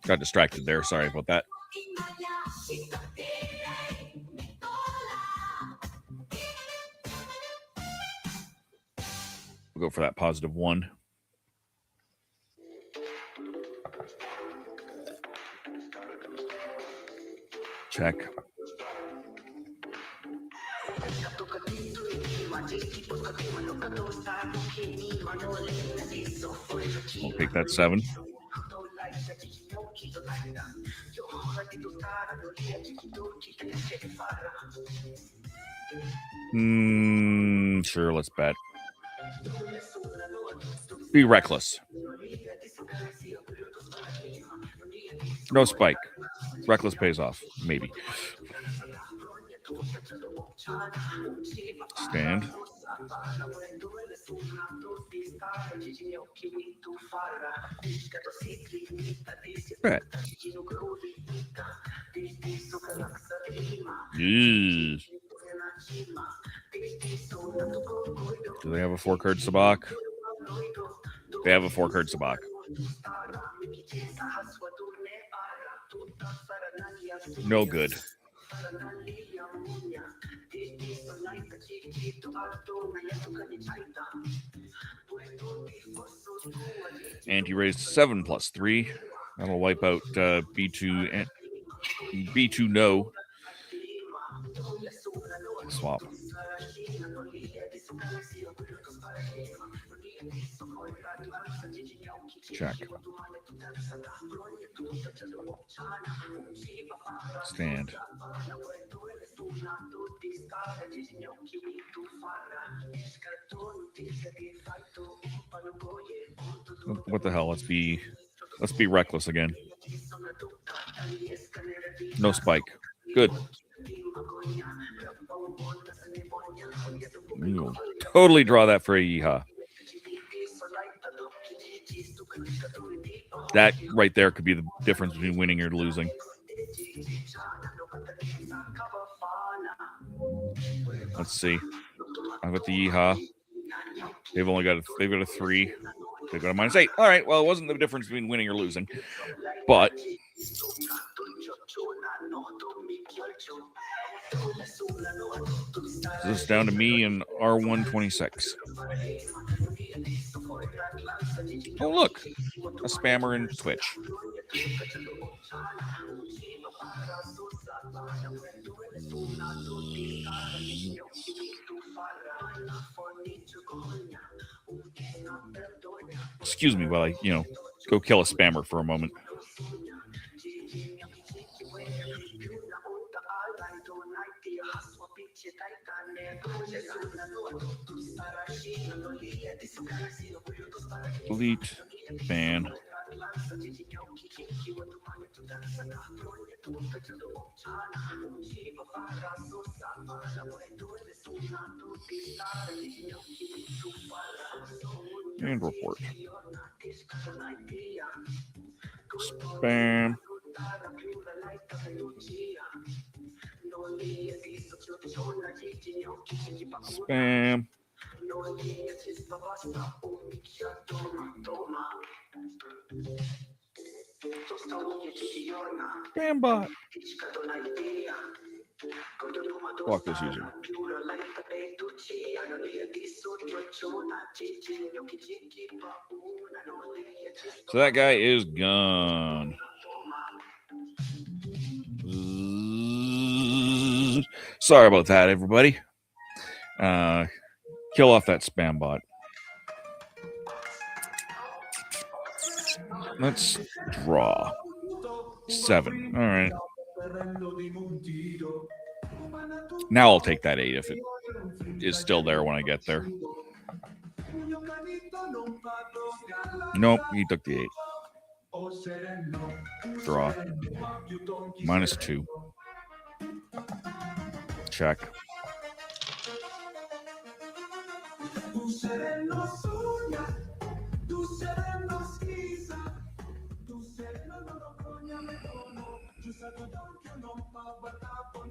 Got distracted there. Sorry about that. We'll go for that +1. Check. We'll take that 7. Sure, let's bet. Be reckless. No spike. Reckless pays off. Maybe. Stand. Bet. Eesh. Do they have a 4-card Sabacc? They have a 4-card Sabacc. No good. And he raised 7 +3. That'll wipe out B2 and B2 no. Swap. Check. Stand. What the hell? Let's be reckless again. No spike. Good. We'll totally draw that for a yeehaw. That right there could be the difference between winning or losing. Let's see. I've got the yeehaw. They've got a 3. They've got a -8. All right. Well, it wasn't the difference between winning or losing, but this is down to me and R126. Oh, look, a spammer in Twitch. Excuse me while I, go kill a spammer for a moment. Delete, ban. And report. Spam. Spam. Spam bot. Block this user. So that guy is gone. Sorry about that, everybody. Kill off that spam bot. Let's draw. 7. All right. Now I'll take that 8 if it is still there when I get there. Nope, he took the 8. Draw. -2. Check.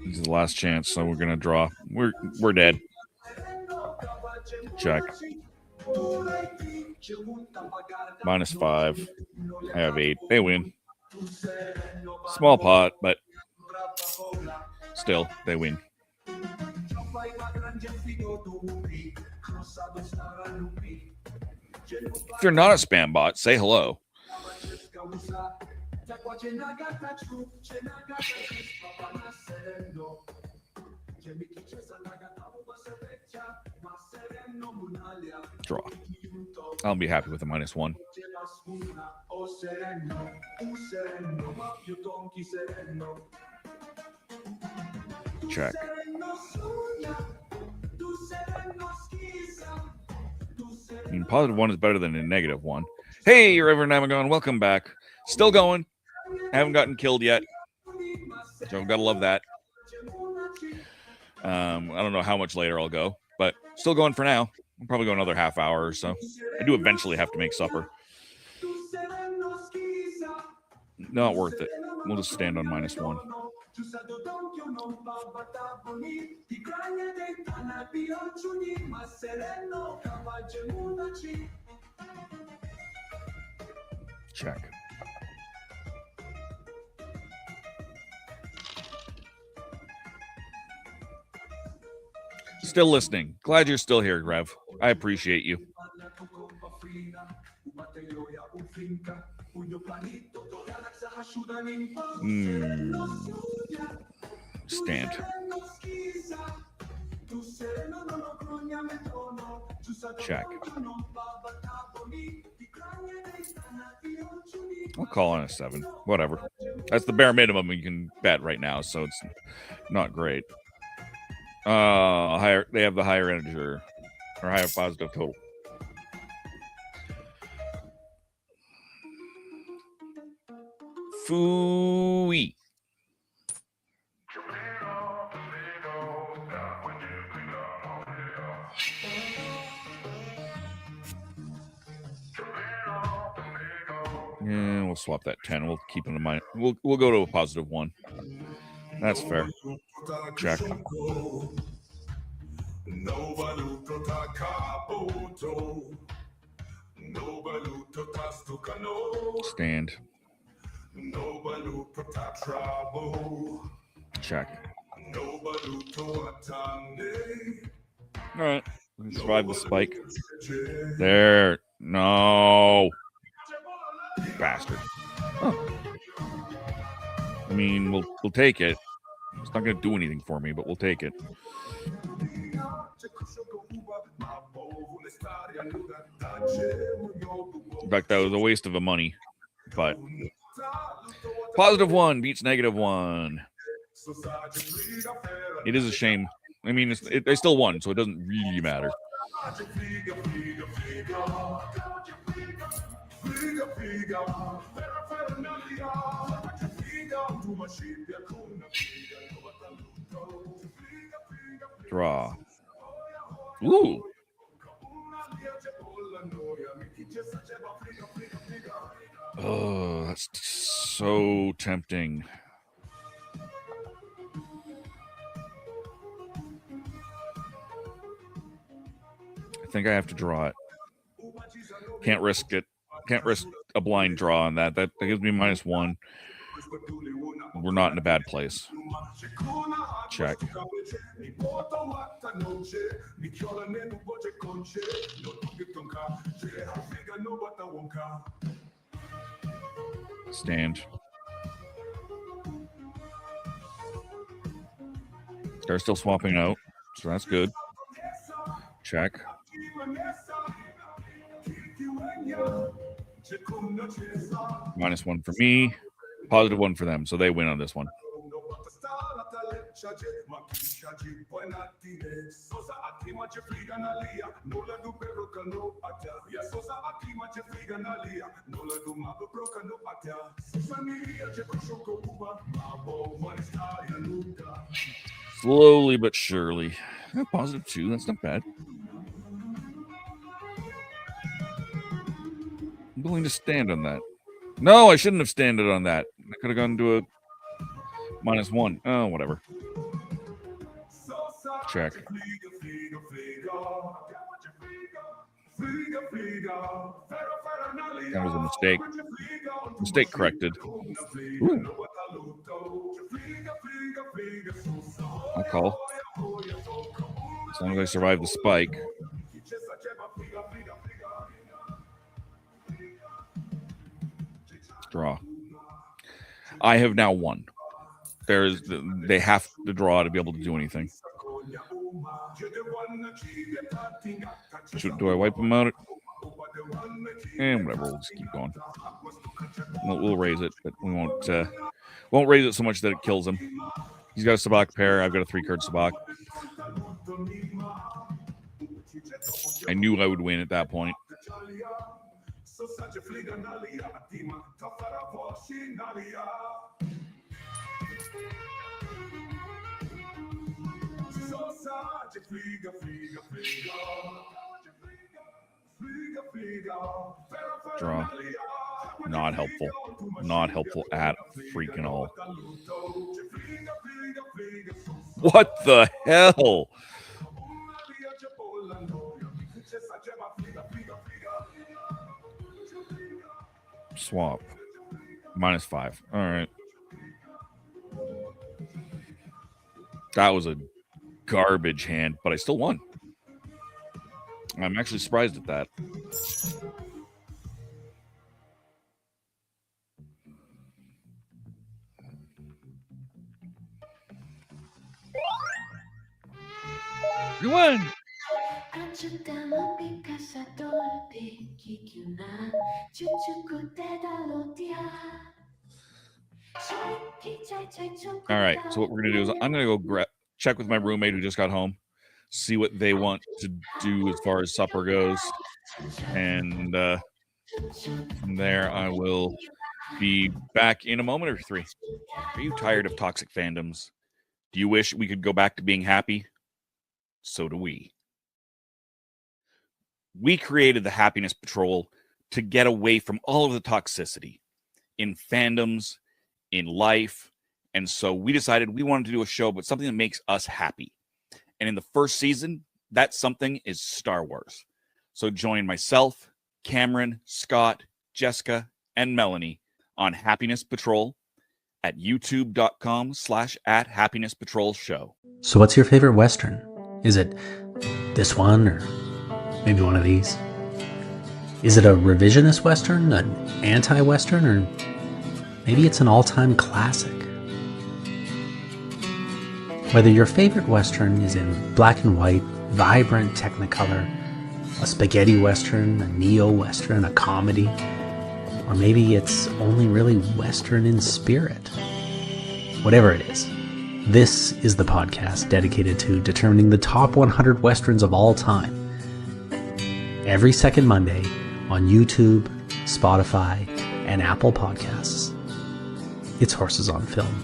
This is the last chance, so we're gonna draw. We're dead. Check. -5. I have 8. They win. Small pot, but still, they win. If you're not a spam bot, say hello. Draw. I'll be happy with a -1. Check. I mean, +1 is better than a -1. Hey, Reverend Amagon, welcome back. Still going. I haven't gotten killed yet. So I've got to love that. I don't know how much later I'll go, but still going for now. I'll probably go another half hour or so. I do eventually have to make supper. Not worth it. We'll just stand on -1. Check. Still listening. Glad you're still here, Rev. I appreciate you. Stand. Check. I'll call on a 7. Whatever. That's the bare minimum you can bet right now, so it's not great. Higher. They have the higher integer or higher positive total. Fooey. Yeah, we'll swap that 10. We'll keep it in mind. We'll go to a +1. That's fair. Check. Stand. Check. All right. Survive the spike. There. No. Bastard. Oh. I mean, we'll take it. It's not going to do anything for me, but we'll take it. In fact, that was a waste of the money, but +1 beats -1. It is a shame. I mean, they still won, so it doesn't really matter. Draw. Ooh. Oh, that's so tempting. I think I have to draw it. Can't risk it. Can't risk a blind draw on that. That gives me -1. We're not in a bad place. Check. Stand. They're still swapping out, so that's good. Check. -1 for me, +1 for them, so they win on this one. Slowly but surely. Yeah, +2, that's not bad. I'm willing to stand on that. No, I shouldn't have standed on that. I could have gone to a -1. Oh, whatever. Check. That was a mistake. Mistake corrected. Ooh. I'll call. As long as I survive the spike. Draw. I have now won. They have to draw to be able to do anything. Do I wipe them out? And whatever, we'll just keep going. We'll raise it, but we won't raise it so much that it kills him. He's got a Sabacc pair. I've got a 3-card Sabacc. I knew I would win at that point. Draw. Not helpful. Not helpful at freaking all. What the hell? Swap. -5. All right. That was a garbage hand, but I still won. I'm actually surprised at that. You won! All right, so what we're going to do is I'm going to go check with my roommate who just got home, see what they want to do as far as supper goes, and from there I will be back in a moment or 3. Are you tired of toxic fandoms? Do you wish we could go back to being happy? So do we. We created the Happiness Patrol to get away from all of the toxicity in fandoms, in life, and so we decided we wanted to do a show about something that makes us happy. And in the first season, that something is Star Wars. So join myself, Cameron, Scott, Jessica, and Melanie on Happiness Patrol at youtube.com/@happinesspatrolshow. So what's your favorite Western? Is it this one or maybe one of these? Is it a revisionist Western, an anti-Western, or maybe it's an all-time classic? Whether your favorite Western is in black and white, vibrant Technicolor, a spaghetti Western, a neo-Western, a comedy, or maybe it's only really Western in spirit. Whatever it is, this is the podcast dedicated to determining the top 100 Westerns of all time. Every second Monday on YouTube, Spotify, and Apple Podcasts. It's Horses on Film.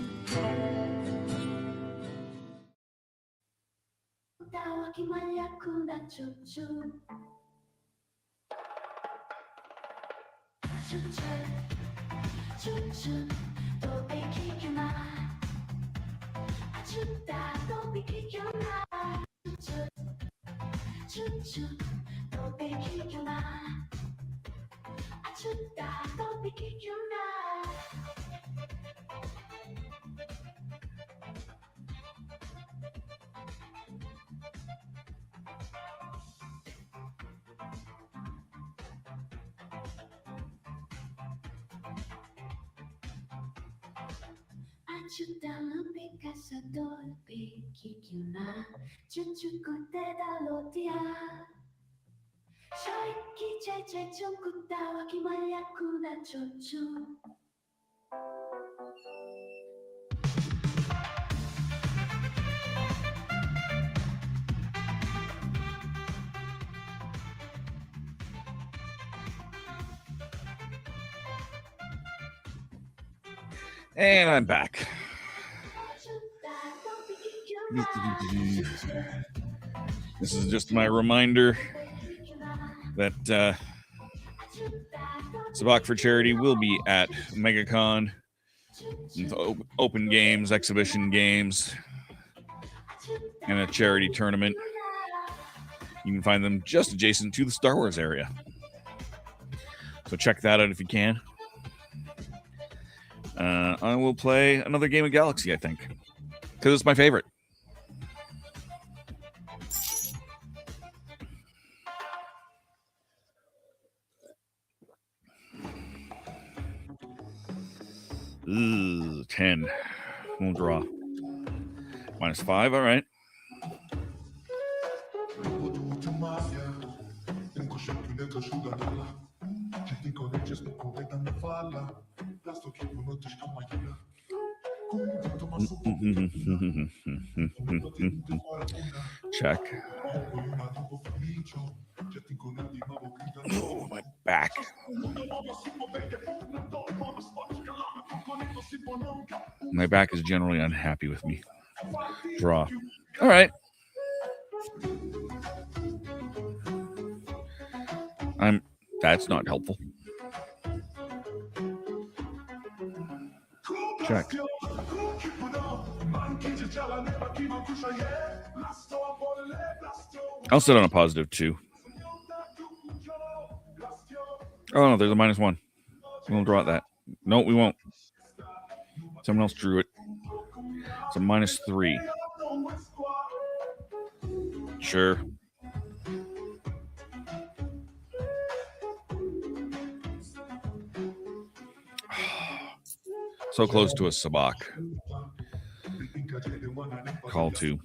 And I'm back. This is just my reminder that Sabacc for Charity will be at MegaCon. Open games, exhibition games, and a charity tournament. You can find them just adjacent to the Star Wars area. So check that out if you can. I will play another game of Galaxy, I think, because it's my favorite. Ooh, 10. We'll draw. -5, all right. Check. Oh, my back. My back is generally unhappy with me. Draw. All right. That's not helpful. Check. I'll sit on a +2. Oh, no, there's a -1. We'll draw that. No, we won't. Someone else drew it. It's a -3. Sure. So close to a Sabacc. Call 2.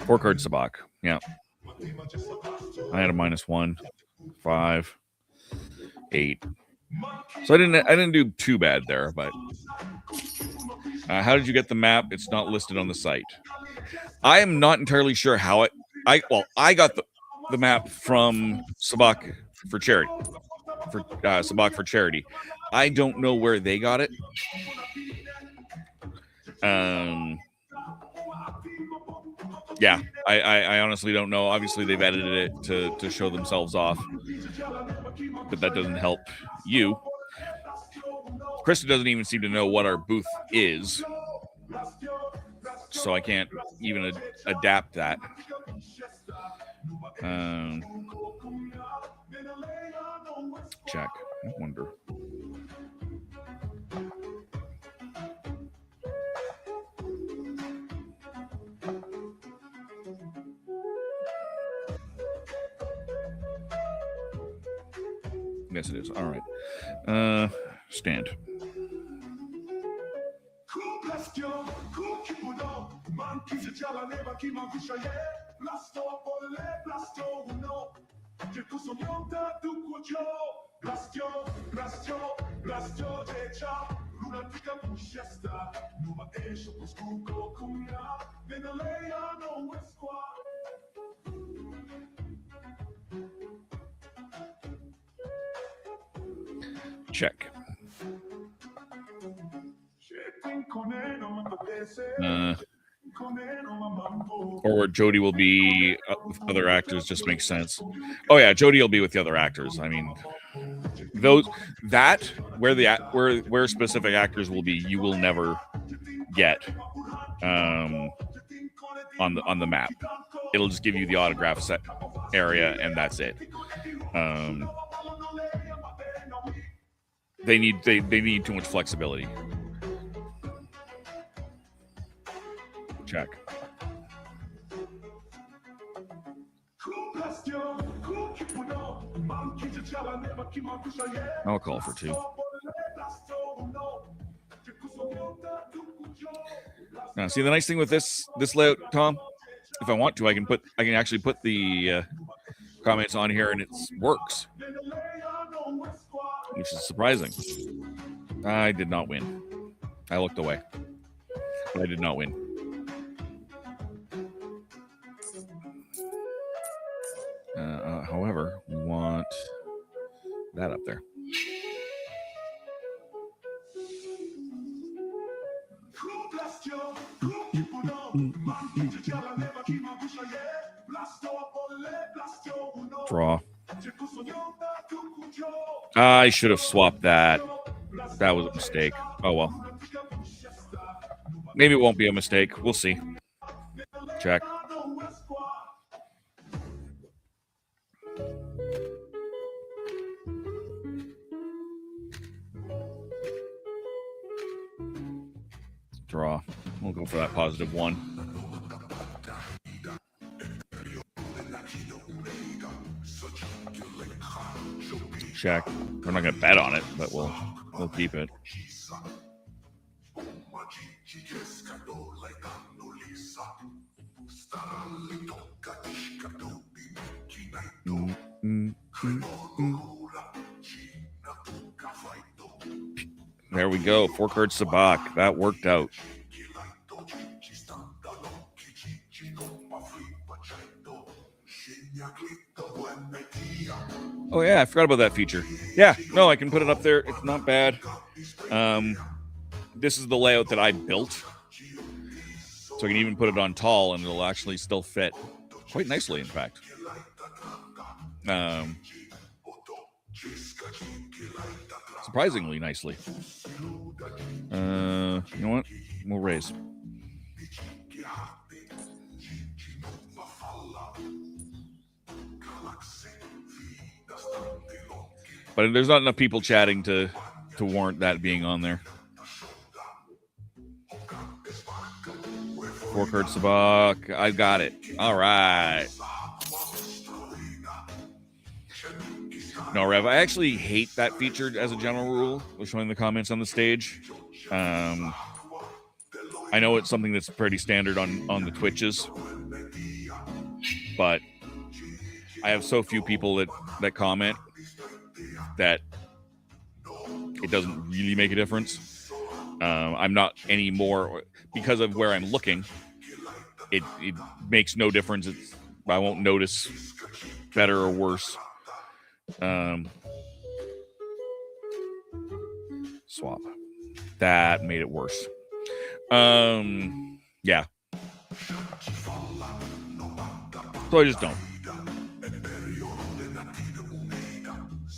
Four card Sabacc. Yeah. I had a -1, 5, 8. So I didn't do too bad there, but how did you get the map? It's not listed on the site. I am not entirely sure how I got the map from Sabacc for Charity. For Sabacc for Charity. I don't know where they got it. Yeah, I honestly don't know. Obviously, they've edited it to show themselves off, but that doesn't help you. Krista doesn't even seem to know what our booth is, so I can't even adapt that. Check. I wonder. Yes, it is. All right. Stand. Check. Or where Jody will be with other actors just makes sense. Oh yeah, Jody will be with the other actors. I mean, where specific actors will be, you will never get on the map. It'll just give you the autograph set area, and that's it. They need too much flexibility. Check. I'll call for 2. Now, see, the nice thing with this layout, Tom, if I want to, I can actually put the comments on here, and it works, which is surprising. I did not win. I looked away, but I did not win. However, we want that up there. Draw. I should have swapped that. That was a mistake. Oh well. Maybe it won't be a mistake. We'll see. Check. Draw. We'll go for that +1. Check. We're not going to bet on it, but we'll keep it. There we go. 4-card Sabacc. That worked out. Oh, yeah. I forgot about that feature. Yeah. No, I can put it up there. It's not bad. This is the layout that I built. So I can even put it on tall, and it'll actually still fit quite nicely, in fact. Surprisingly nicely. You know what? We'll raise. But there's not enough people chatting to warrant that being on there. 4-card Sabacc. I got it. All right. No, Rev, I actually hate that feature as a general rule, with showing the comments on the stage. I know it's something that's pretty standard on the Twitches, but I have so few people that comment that it doesn't really make a difference. I'm not anymore, because of where I'm looking, it makes no difference. I won't notice better or worse. Swap. That made it worse. Yeah. So I just don't.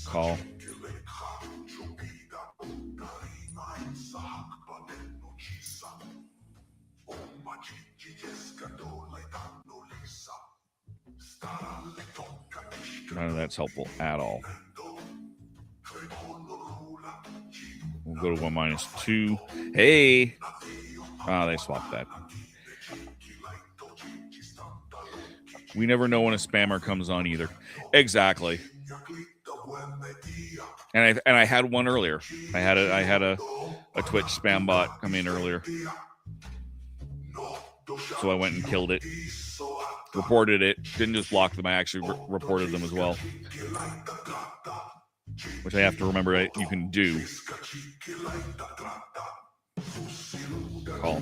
Call. None of that's helpful at all. We'll go to 1 -2. Hey! They swapped that. We never know when a spammer comes on either. Exactly. And I had one earlier. I had a Twitch spam bot come in earlier. So I went and killed it. Reported it. Didn't just block them. I actually reported them as well. Which I have to remember you can do. Call.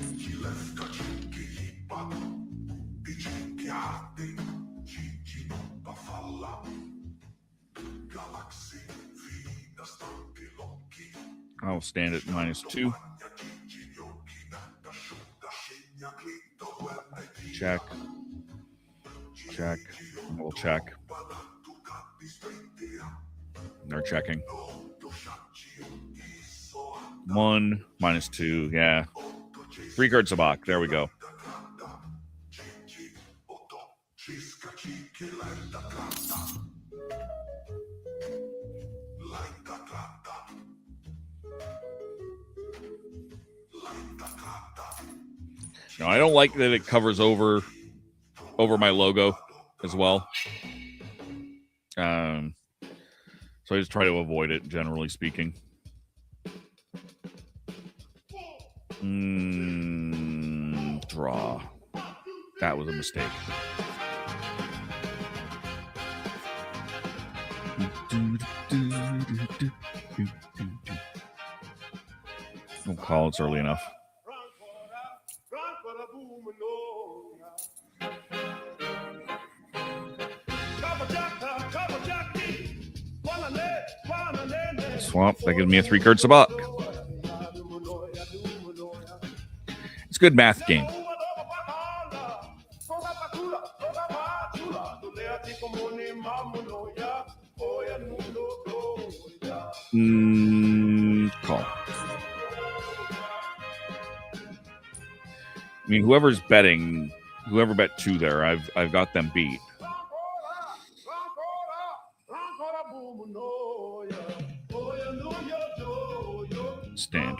I'll stand at -2. Check. Check. We'll check. They're checking. 1, -2. Yeah. 3 card Sabacc. There we go. No, I don't like that it covers over my logo as well. So I just try to avoid it, generally speaking. Draw. That was a mistake. Don't call, it's early enough. Swamp, that gives me a 3 card Sabacc. It's a good math game. Call. I mean, whoever bet 2 there, I've got them beat. Stand.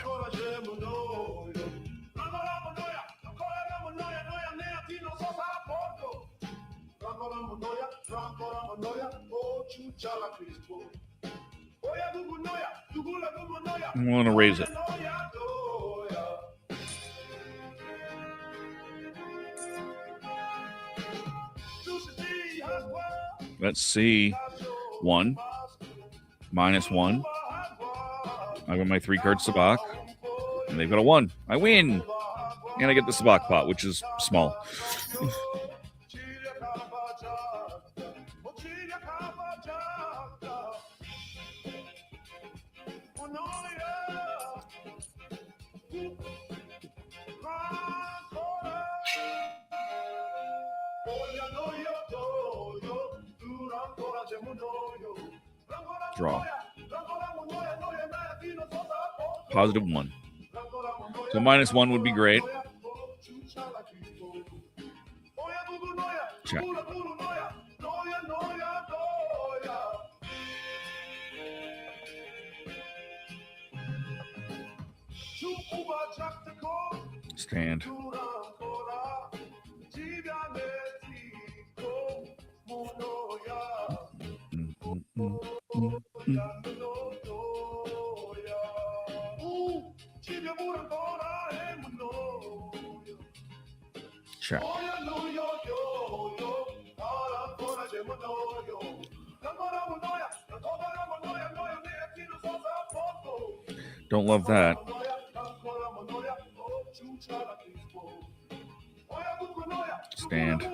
I want to raise it. Let's see. 1, -1. I got my 3 card Sabacc, and they've got a 1. I win, and I get the Sabacc pot, which is small. Draw. +1. So -1 would be great. Check. Stand. Check. Don't love that. Stand.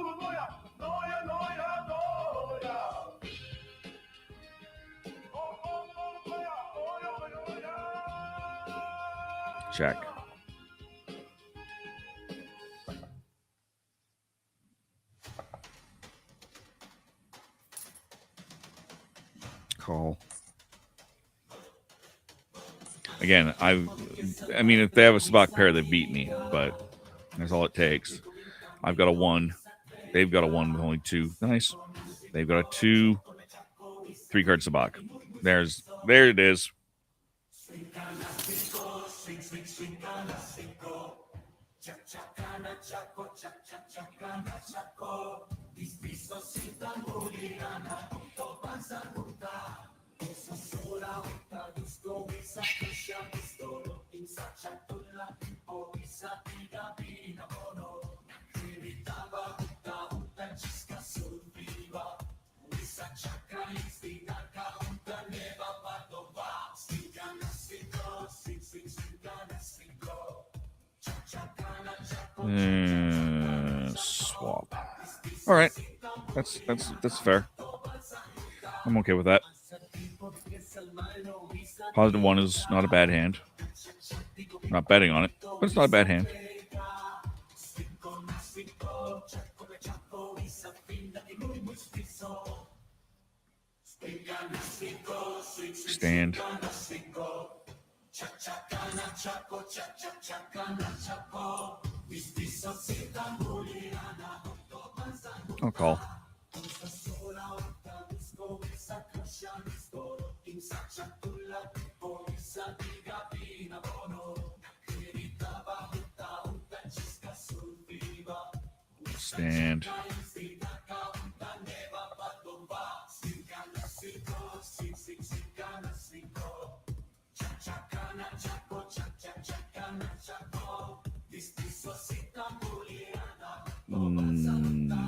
Check. Call. Again, I mean, if they have a Sabacc pair, they beat me, but that's all it takes. I've got a 1. They've got a 1 with only 2. Nice. They've got a 2. 3 card Sabacc. There it is. Swap. All right, that's fair. I'm okay with that. Positive 1 is not a bad hand. I'm not betting on it, but it's not a bad hand. Stand. I'll call. Stand.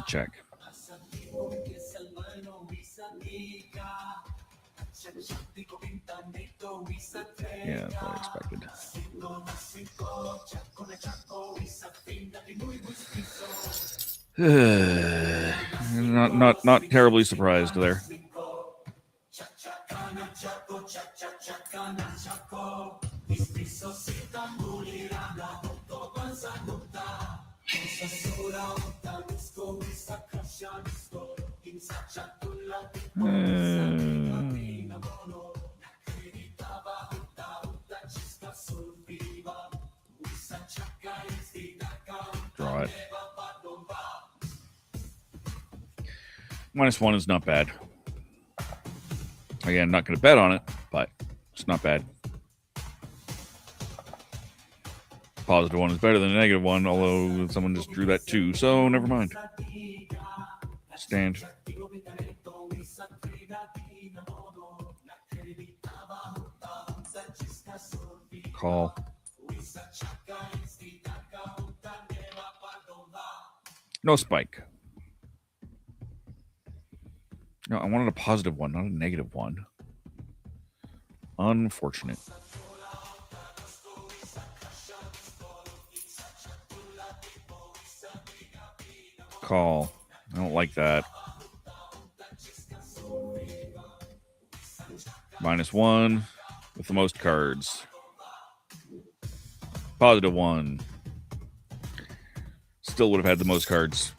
Check. Yeah, that's what I expected. Not terribly surprised there. Draw it. -1 is not bad. Again, not going to bet on it, but it's not bad. Positive 1 is better than a -1, although someone just drew that too, so never mind. Stand. Call. No spike. No, I wanted a positive 1, not a -1. Unfortunate. Call. I don't like that. -1 with the most cards. Positive 1. Still would have had the most cards.